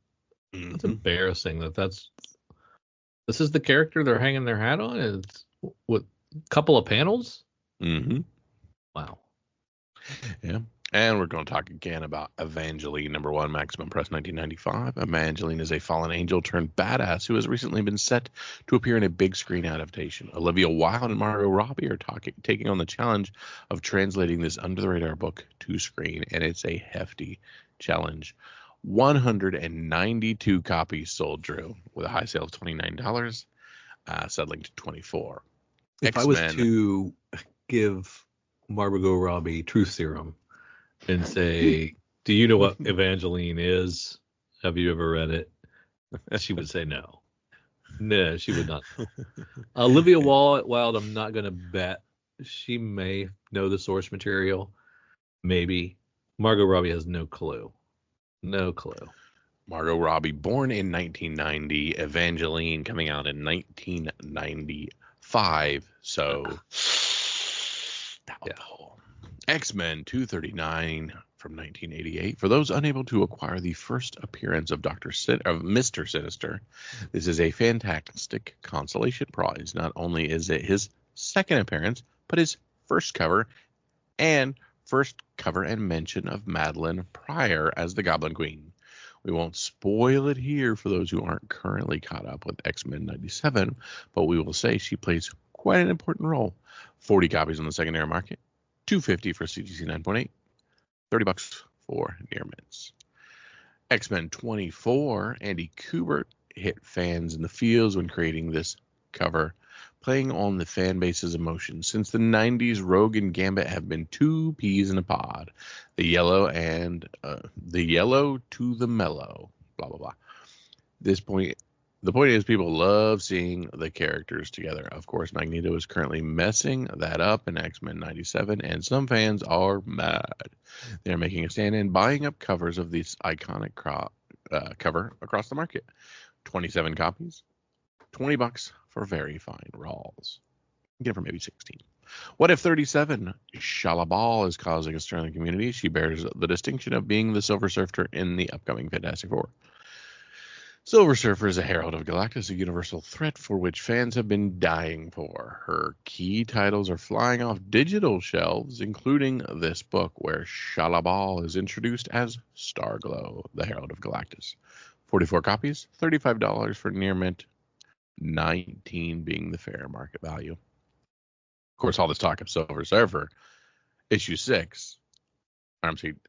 Mm-hmm. That's embarrassing this is the character they're hanging their hat on. It's with a couple of panels. Mm-hmm. Wow. Yeah. And we're going to talk again about Avengelyne number 1, Maximum Press 1995. Avengelyne is a fallen angel turned badass who has recently been set to appear in a big screen adaptation. Olivia Wilde and Margot Robbie are taking on the challenge of translating this under-the-radar book to screen, and it's a hefty challenge. 192 copies sold, Drew, with a high sale of $29, settling to $24. If I was to give Margot Robbie truth serum and say, do you know what Avengelyne is? Have you ever read it? She would say no. No, she would not. Olivia Wilde, I'm not going to bet. She may know the source material. Maybe. Margot Robbie has no clue. No clue. Margot Robbie, born in 1990. Avengelyne coming out in 1995. So, doubtful. X-Men 239 from 1988. For those unable to acquire the first appearance of Mr. Sinister, this is a fantastic consolation prize. Not only is it his second appearance, but his first cover and mention of Madeline Pryor as the Goblin Queen. We won't spoil it here for those who aren't currently caught up with X-Men 97, but we will say she plays quite an important role. 40 copies on the secondary market, $250 for CGC 9.8, $30 for Near Mints. X-Men 24, Andy Kubert hit fans in the fields when creating this cover, playing on the fan base's emotions. Since the 90s, Rogue and Gambit have been two peas in a pod. The yellow to the mellow. Blah, blah, blah. The point is people love seeing the characters together. Of course, Magneto is currently messing that up in X-Men 97, and some fans are mad. They're making a stand and buying up covers of this iconic cover across the market. 27 copies, $20 for very fine Rawls. Get it for maybe 16. What if 37? Shalabal is causing a stir in the community. She bears the distinction of being the Silver Surfer in the upcoming Fantastic Four. Silver Surfer is a herald of Galactus, a universal threat for which fans have been dying for. Her key titles are flying off digital shelves, including this book where Shalabal is introduced as Starglow, the herald of Galactus. 44 copies, $35 for near mint, 19 being the fair market value. Of course, all this talk of Silver Surfer, issue 6,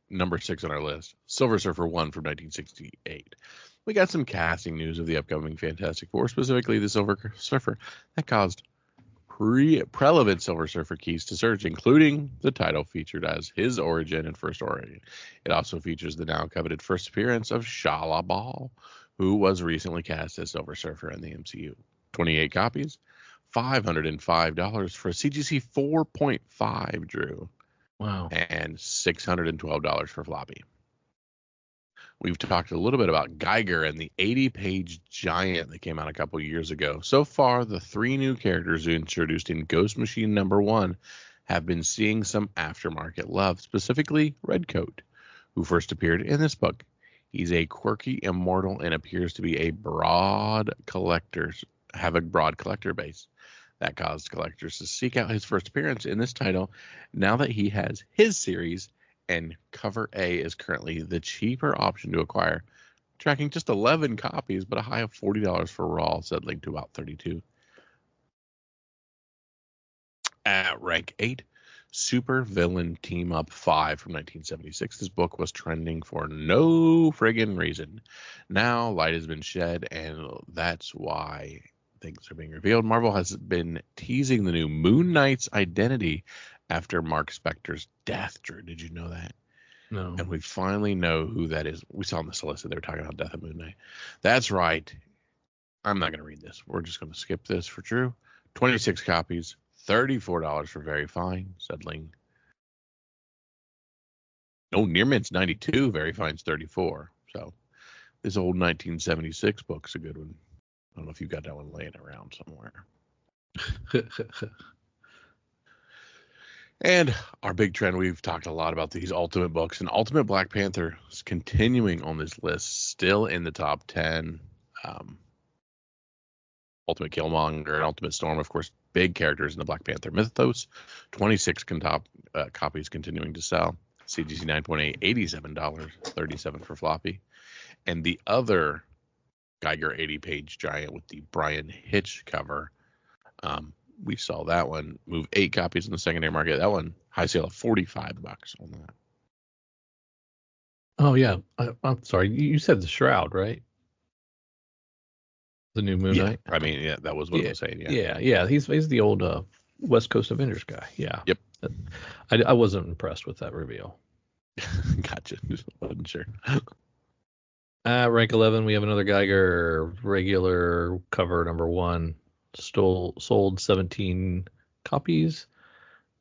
number 6 on our list, Silver Surfer 1 from 1968. We got some casting news of the upcoming Fantastic Four, specifically the Silver Surfer, that caused relevant Silver Surfer keys to search, including the title featured as his origin and first origin. It also features the now coveted first appearance of Shalabal, who was recently cast as Silver Surfer in the MCU. 28 copies, $505 for a CGC 4.5, Drew. Wow. And $612 for floppy. We've talked a little bit about Geiger and the 80-page giant that came out a couple years ago. So far, the 3 new characters introduced in Ghost Machine #1 have been seeing some aftermarket love, specifically Redcoat, who first appeared in this book. He's a quirky immortal and appears to be a broad collector base. That caused collectors to seek out his first appearance in this title now that he has his series, and cover A is currently the cheaper option to acquire, tracking just 11 copies, but a high of $40 for Raw, settling to about 32. At rank 8, Super Villain Team Up 5 from 1976. This book was trending for no friggin' reason. Now light has been shed, and that's why things are being revealed. Marvel has been teasing the new Moon Knight's identity after Mark Spector's death. Drew, did you know that? No. And we finally know who that is. We saw in the solicit they were talking about Death of Moon Knight. That's right. I'm not going to read this. We're just going to skip this for Drew. 26 copies, $34 for very fine, settling. No, near mint's 92, very fine's 34. So this old 1976 book's a good one. I don't know if you got that one laying around somewhere. And our big trend, we've talked a lot about these Ultimate books, and Ultimate Black Panther is continuing on this list, still in the top 10. Ultimate Killmonger and Ultimate Storm, of course, big characters in the Black Panther mythos. 26 copies continuing to sell. CGC 9.8, $87, $37 for floppy. And the other Geiger 80-page giant with the Brian Hitch cover, we saw that one move 8 copies in the secondary market. That one, high sale of $45 on that. Oh, yeah. I'm sorry. You said the Shroud, right? The new Moon Knight? I mean, yeah, that was what I was saying. Yeah. He's the old West Coast Avengers guy. Yeah. Yep. I wasn't impressed with that reveal. Gotcha. Just wasn't sure. Rank 11, we have another Geiger regular cover #1. Sold 17 copies.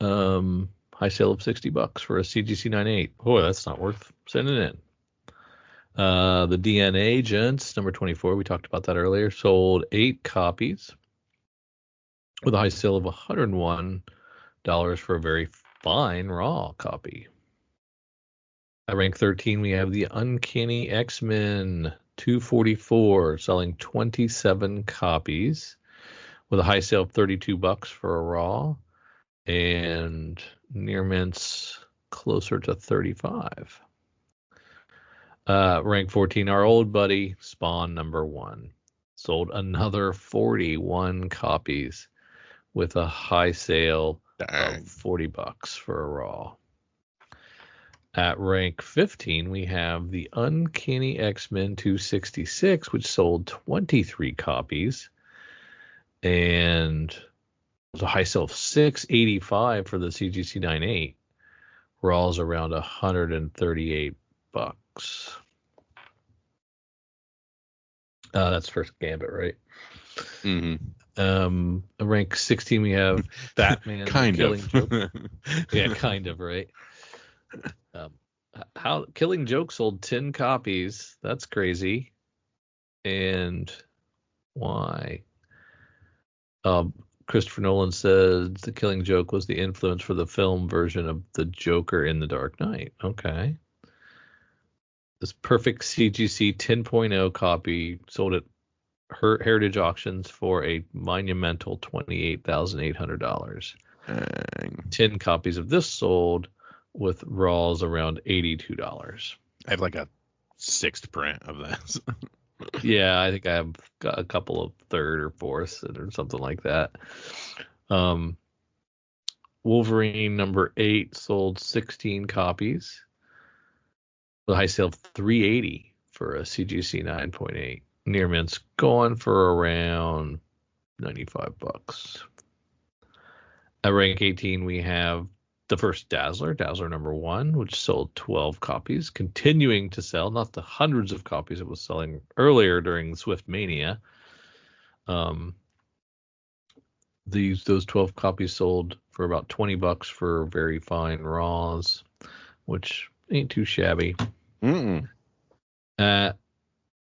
High sale of $60 for a CGC 9.8. Boy, that's not worth sending in. The DNA Agents, number 24, we talked about that earlier, sold 8 copies with a high sale of $101 for a very fine raw copy. At rank 13, we have the Uncanny X-Men 244, selling 27 copies with a high sale of $32 for a raw, and near mints closer to 35. Rank 14, our old buddy Spawn #1 sold another 41 copies with a high sale of $40 for a raw. At rank 15, we have the Uncanny X-Men 266, which sold 23 copies and There's a high sale of $685 for the CGC 9.8. Raw's around $138. That's first Gambit, right? Mm-hmm. Rank 16, we have Batman. Kind Killing of. Joke. Yeah, kind of, right? How Killing Joke sold 10 copies. That's crazy. And why? Christopher Nolan says The Killing Joke was the influence for the film version of the Joker in The Dark Knight. Okay. This perfect CGC 10.0 copy sold at Heritage Auctions for a monumental $28,800. 10 copies of this sold with Raws around $82. I have like a sixth print of this. Yeah, I think I have got a couple of third or fourth or something like that. Wolverine number 8 sold 16 copies. The high sale of $380 for a CGC 9.8. Near mint's going for around $95. At rank 18, we have the first Dazzler number 1, which sold 12 copies, continuing to sell, not the hundreds of copies it was selling earlier during Swift Mania. Those 12 copies sold for about $20 for very fine Raws, which ain't too shabby. At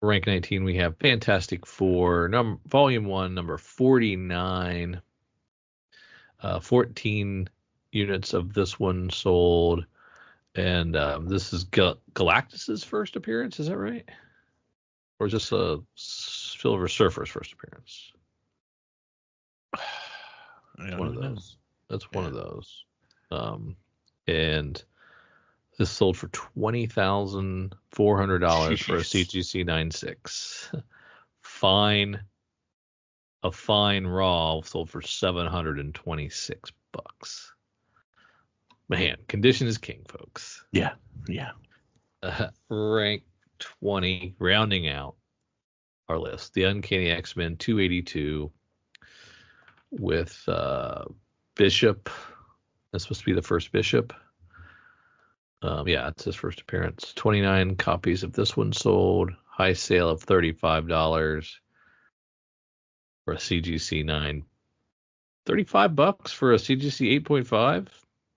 rank 19, we have Fantastic Four, Volume 1, number 49. 14 units of this one sold, and this is Galactus's first appearance. Is that right? Or is this a Silver Surfer's first appearance? One of those. That's one of those. And this sold for $20,400 for a CGC 9.6. A fine Raw sold for $726. Man, condition is king, folks. Yeah. Rank 20, rounding out our list. The Uncanny X-Men 282 with Bishop. That's supposed to be the first Bishop. Yeah, it's his first appearance. 29 copies of this one sold. High sale of $35 for a CGC 9. $35 for a CGC 8.5?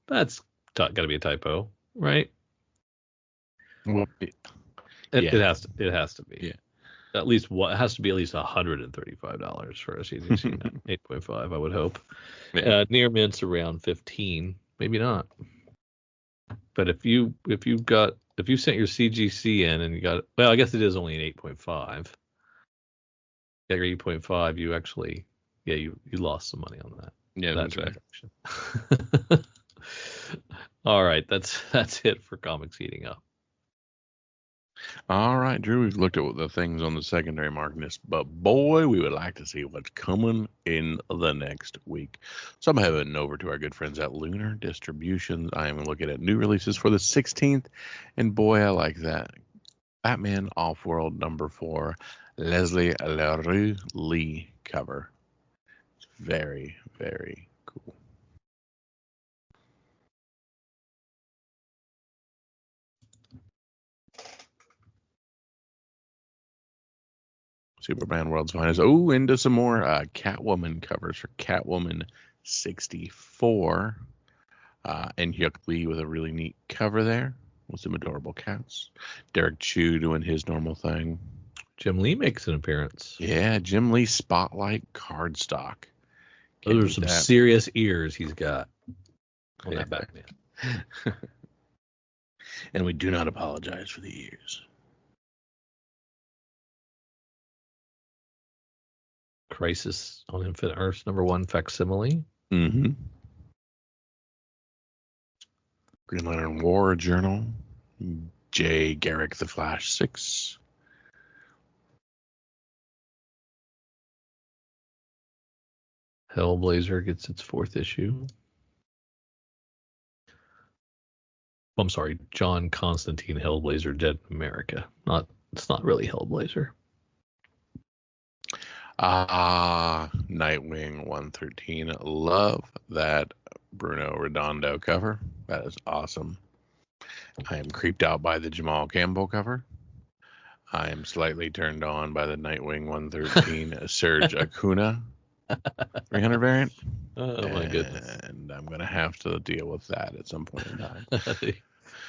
That's got to be a typo, right? Well, It has to be. Yeah. At least it has to be at least $135 for a CGC 8.5, I would hope. Yeah. Near mint's around 15, maybe not. But if you sent your CGC in and you got, well, I guess it is only an 8.5. Yeah, your 8.5, you actually, you lost some money on that. Yeah, that that's transaction. All right, that's it for comics heating up. All right, Drew, we've looked at the things on the secondary market list, but boy, we would like to see what's coming in the next week. So I'm heading over to our good friends at Lunar Distributions. I am looking at new releases for the 16th, and boy, I like that. Batman Off-World number 4, Leslie LaRue Lee cover. It's very, very cool. Superman World's Finest. Oh, into some more Catwoman covers for Catwoman 64. And Hyuk Lee with a really neat cover there with some adorable cats. Derek Chu doing his normal thing. Jim Lee makes an appearance. Yeah, Jim Lee Spotlight cardstock. Those are some serious ears he's got on that Batman. And we do not apologize for the ears. Crisis on Infinite Earths number 1 facsimile. Mm-hmm. Green Lantern War Journal. J. Garrick the Flash 6. Hellblazer gets its 4th issue. I'm sorry, John Constantine Hellblazer Dead in America. It's not really Hellblazer. Nightwing 113. Love that Bruno Redondo cover. That is awesome. I am creeped out by the Jamal Campbell cover. I am slightly turned on by the Nightwing 113 Serge Acuna 300 variant. Oh my goodness. And I'm going to have to deal with that at some point in time.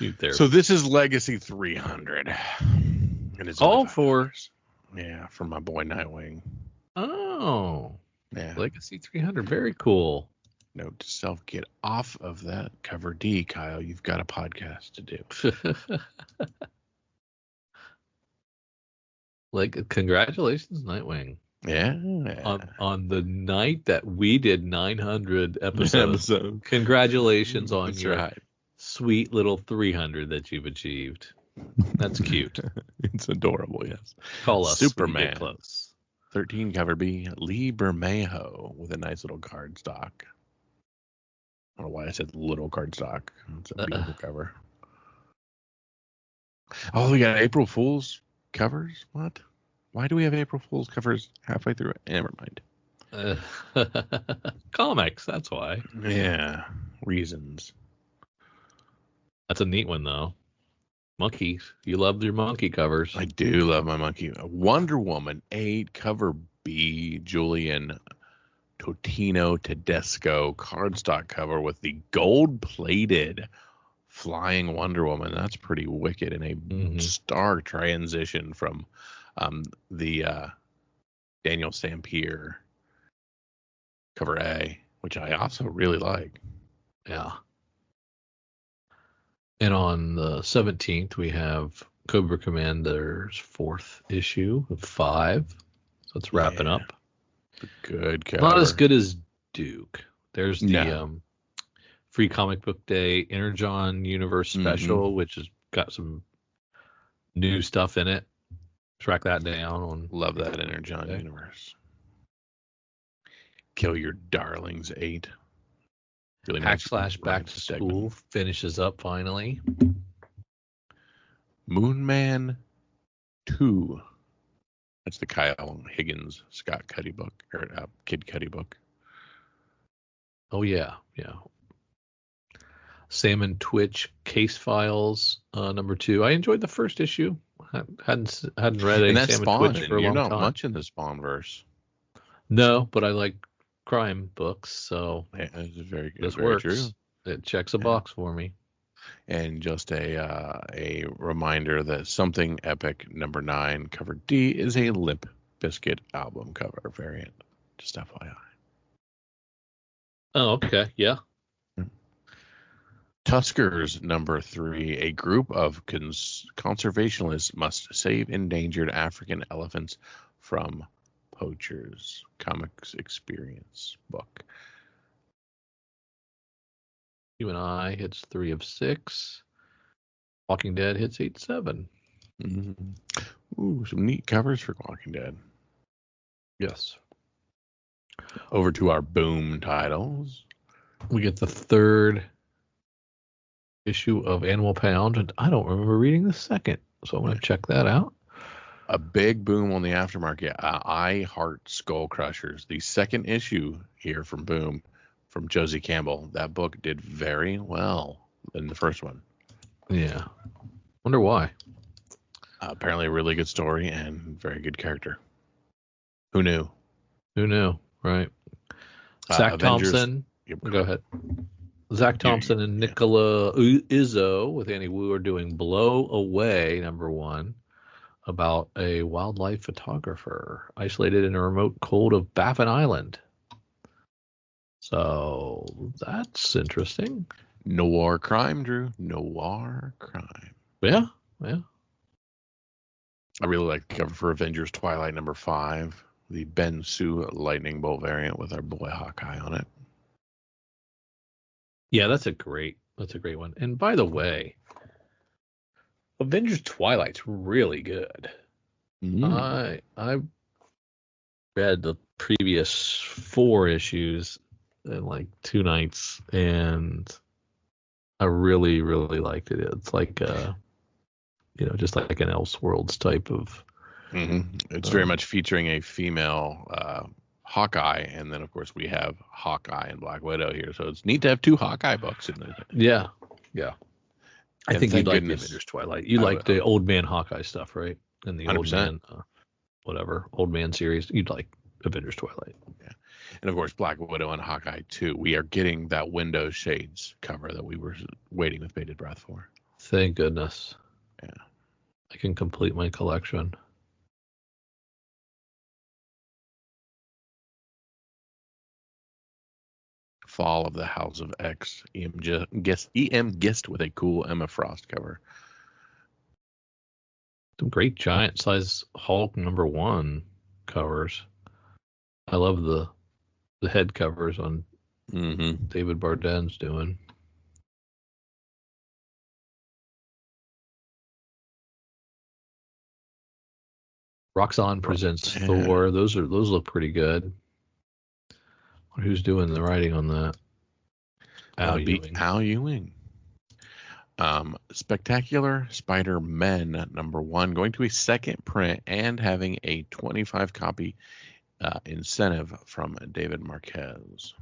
You So this is Legacy 300. And it's all only for $5. Yeah, for my boy Nightwing. Oh. Yeah. Legacy 300. Very cool. Note to self, get off of that cover D, Kyle. You've got a podcast to do. Like, congratulations, Nightwing. Yeah. On the night that we did 900 episodes. Congratulations on That's your right. sweet little 300 that you've achieved. That's cute. It's adorable, yes. Call us when you Superman. get close. 13 cover B, Lee Bermejo with a nice little card stock. I don't know why I said little card stock. It's a beautiful cover. Oh, we got April Fool's covers? What? Why do we have April Fool's covers halfway through it? Never mind. Comics, that's why. Yeah, reasons. That's a neat one, though. Monkeys. You love your monkey covers. I do love my monkey. Wonder Woman 8 cover B, Julian Totino Tedesco cardstock cover with the gold-plated flying Wonder Woman. That's pretty wicked, and a stark transition from the Daniel Sampier cover A, which I also really like. Yeah. And on the 17th, we have Cobra Commander's 4th issue of 5. So it's wrapping up. Good cover. Not as good as Duke. There's the Free Comic Book Day Energon Universe Special, which has got some new stuff in it. Track that down. Love that Energon Universe. Kill Your Darlings 8. Really nice. Back to School finishes up finally. Moonman 2. That's the Kyle Higgins Scott Cuddy book, or Kid Cuddy book. Oh yeah. Salmon Twitch Case Files number 2. I enjoyed the first issue. I hadn't read a Salmon Spawn, Twitch for a you're long not time. much in the Spawn verse. No, but I like crime books, so yeah, it's very good. This very works. True. It checks a box for me. And just a reminder that Something Epic number 9 cover D is a Limp Bizkit album cover variant. Just FYI. Oh, okay. Yeah. Tuskers number 3. A group of conservationists must save endangered African elephants from poachers. Comics Experience book. You and I hits 3 of 6. Walking Dead hits 8-7. Ooh, some neat covers for Walking Dead. Yes. Over to our Boom titles. We get the 3rd issue of Animal Pound, and I don't remember reading the 2nd, so I'm going to check that out. A big boom on the aftermarket. I Heart Skull Crushers. The 2nd issue here from Boom, from Josie Campbell. That book did very well in the first one. Yeah. Wonder why. Apparently a really good story and very good character. Who knew? Right. Zach Avengers. Thompson. Yep. Go ahead. Zach Thompson and Nicola Izzo with Annie Wu are doing Blow Away, number 1, about a wildlife photographer isolated in a remote cold of Baffin Island. So that's interesting. Noir crime, Drew. Noir crime. Yeah. I really like the cover for Avengers Twilight number 5. The Ben Sue Lightning Bolt variant with our boy Hawkeye on it. Yeah, that's a great one. And by the way, Avengers Twilight's really good. I read the previous 4 issues in like 2 nights, and I really, really liked it. It's like just like an Elseworlds type of It's very much featuring a female Hawkeye, and then of course we have Hawkeye and Black Widow here. So it's neat to have two Hawkeye books in there. Yeah. I think you'd like the goodness, Avengers Twilight. You like the Old Man Hawkeye stuff, right? And the 100%. Old Man series. You'd like Avengers Twilight. Yeah. And of course, Black Widow and Hawkeye too. We are getting that Windows Shades cover that we were waiting with bated breath for. Thank goodness. Yeah. I can complete my collection. Fall of the House of X. EM Gist with a cool Emma Frost cover. Some great giant size Hulk #1 covers. I love the head covers on David Barden's doing. Roxanne presents Thor. Those look pretty good. Who's doing the writing on that? Al Ewing. Spectacular Spider-Man #1 going to a second print and having a 25 copy incentive from David Marquez.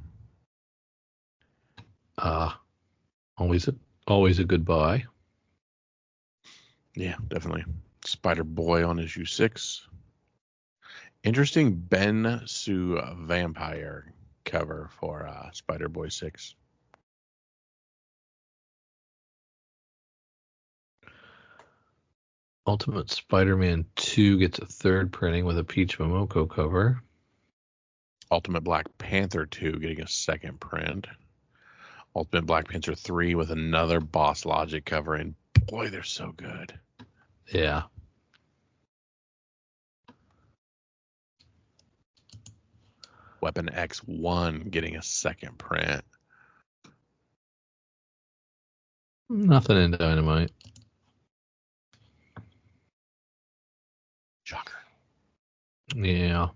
Always a good buy. Yeah, definitely. Spider-Boy on issue 6. Interesting Ben Sue vampire cover for Spider-Boy 6. Ultimate Spider-Man 2 gets a third printing with a Peach Momoko cover. Ultimate Black Panther 2 getting a second print. Ultimate Black Panther 3 with another Boss Logic cover, and boy, they're so good. Yeah. Weapon X1 getting a second print. Nothing in Dynamite. Shocker. Yeah.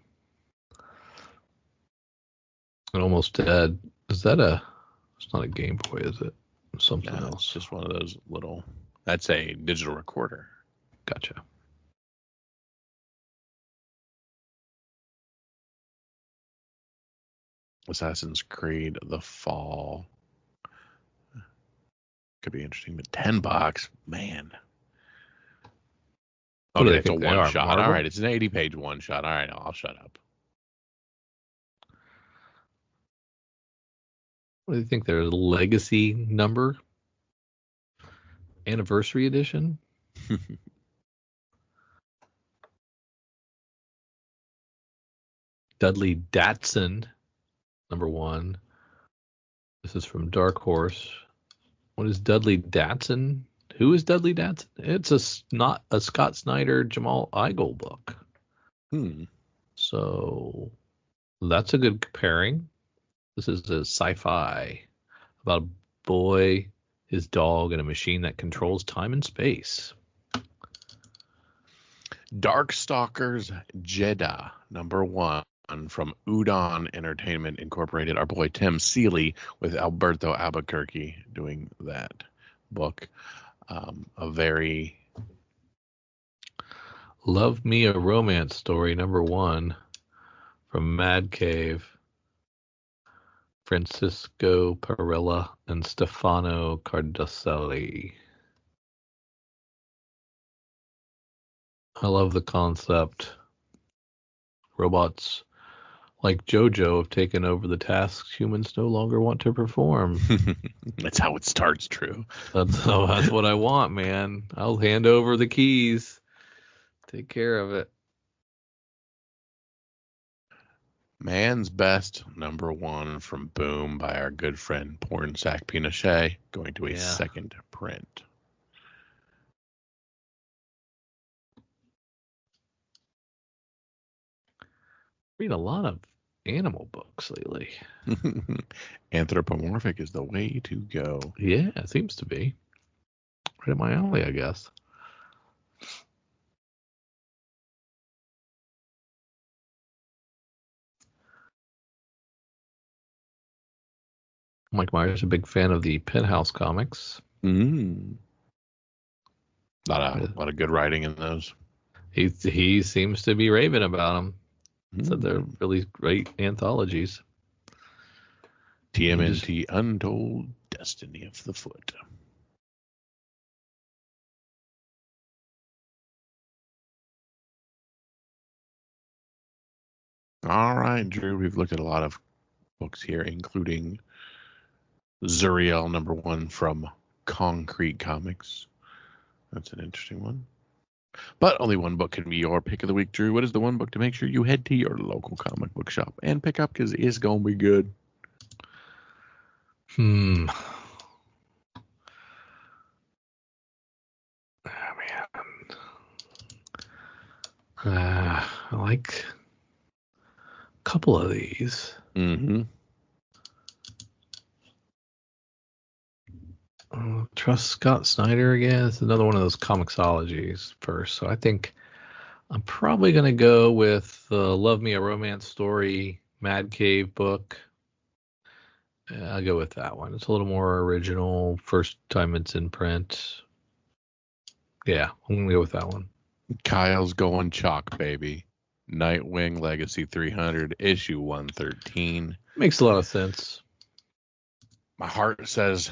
And Almost Dead. Is that it's not a Game Boy, is it? Something else. It's just one of those little, that's a digital recorder. Gotcha. Assassin's Creed The Fall. Could be interesting, but $10, man. Okay, it's a one shot. Marvel? All right, it's an 80-page one shot. All right, I'll shut up. What do you think? There's a legacy number? Anniversary edition? Dudley Datsun, #1. This is from Dark Horse. What is Dudley Datsun? Who is Dudley Datsun? It's not a Scott Snyder, Jamal Igle book. So that's a good pairing. This is a sci-fi about a boy, his dog, and a machine that controls time and space. Darkstalkers Jeddah #1 from Udon Entertainment Incorporated. Our boy Tim Seeley with Alberto Albuquerque doing that book. A very Love Me a Romance Story #1 from Mad Cave. Francisco Perillo and Stefano Cardoselli. I love the concept. Robots like JoJo have taken over the tasks humans no longer want to perform. That's how it starts, True. That's what I want, man. I'll hand over the keys. Take care of it. Man's Best #1 from Boom by our good friend Pornsack Pinochet, going to a second print. Read a lot of animal books lately. Anthropomorphic is the way to go. Yeah, it seems to be. Right up my alley, I guess. Mike Myers, a big fan of the Penthouse comics. A lot of good writing in those. He seems to be raving about them. So Hmm. they're really great anthologies. TMNT Untold Destiny of the Foot. All right, Drew, we've looked at a lot of books here, including Zuriel #1 from Concrete Comics. That's an interesting one. But only one book can be your pick of the week, Drew. What is the one book to make sure you head to your local comic book shop and pick up because it's going to be good? Oh, man. I like a couple of these. Mm-hmm. Trust Scott Snyder again. It's another one of those comicsologies first. So I think I'm probably going to go with the Love Me a Romance Story Mad Cave book. I'll go with that one. It's a little more original. First time it's in print. Yeah, I'm going to go with that one. Kyle's going chalk, baby. Nightwing Legacy 300, issue 113. Makes a lot of sense. My heart says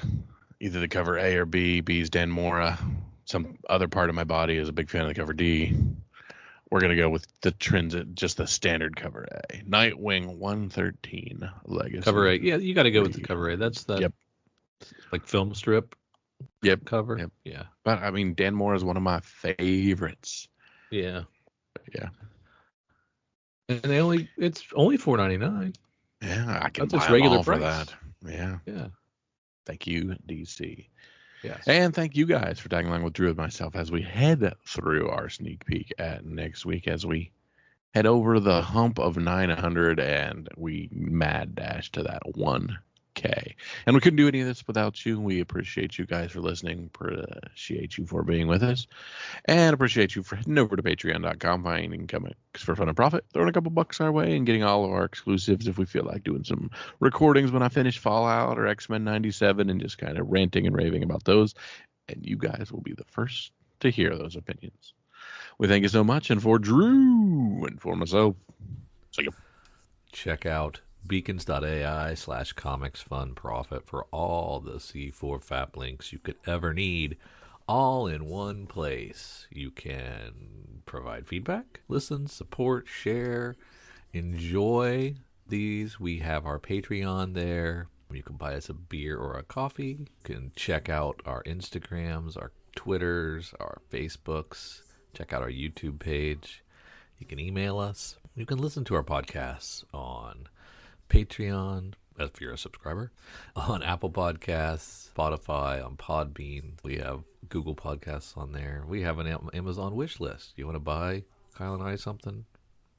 either the cover A or B. B's Dan Mora. Some other part of my body is a big fan of the cover D. We're going to go with the transit, just the standard cover A. Nightwing 113 Legacy. Cover A. Yeah, you got to go with the cover A. That's the like film strip cover. Yep. Yeah. But, I mean, Dan Mora is one of my favorites. Yeah. Yeah. And it's only $4.99. Yeah, I can That's buy its regular them all for price. that. Yeah. Yeah. Thank you, DC. Yes. And thank you guys for tagging along with Drew and myself as we head through our sneak peek at next week, as we head over the hump of 900 and we mad dash to that 1K. And we couldn't do any of this without you. We appreciate you guys for listening, appreciate you for being with us, and appreciate you for heading over to patreon.com, finding comics for fun and profit, throwing a couple bucks our way, and getting all of our exclusives if we feel like doing some recordings when I finish Fallout or X-Men 97 and just kind of ranting and raving about those. And you guys will be the first to hear those opinions. We thank you so much. And for Drew and for myself, see you. Check out beacons.ai/comics fun profit for all the C4 FAP links you could ever need, all in one place. You can provide feedback, listen, support, share, enjoy these. We have our Patreon there. You can buy us a beer or a coffee. You can check out our Instagrams, our Twitters, our Facebooks. Check out our YouTube page. You can email us. You can listen to our podcasts on Patreon, if you're a subscriber, on Apple Podcasts, Spotify, on Podbean. We have Google Podcasts on there. We have an Amazon wish list. You want to buy Kyle and I something?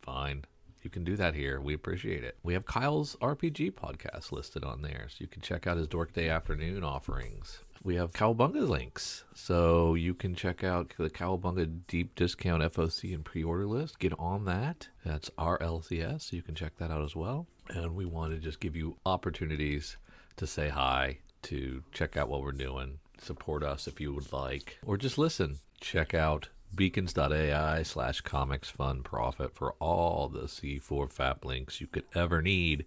Fine. You can do that here. We appreciate it. We have Kyle's RPG podcast listed on there, so you can check out his Dork Day Afternoon offerings. We have Cowabunga links, so you can check out the Cowabunga Deep Discount FOC and pre-order list. Get on that. That's RLCS, so you can check that out as well. And we want to just give you opportunities to say hi, to check out what we're doing, support us if you would like, or just listen. Check out beacons.ai/comics fun profit for all the C4 FAP links you could ever need.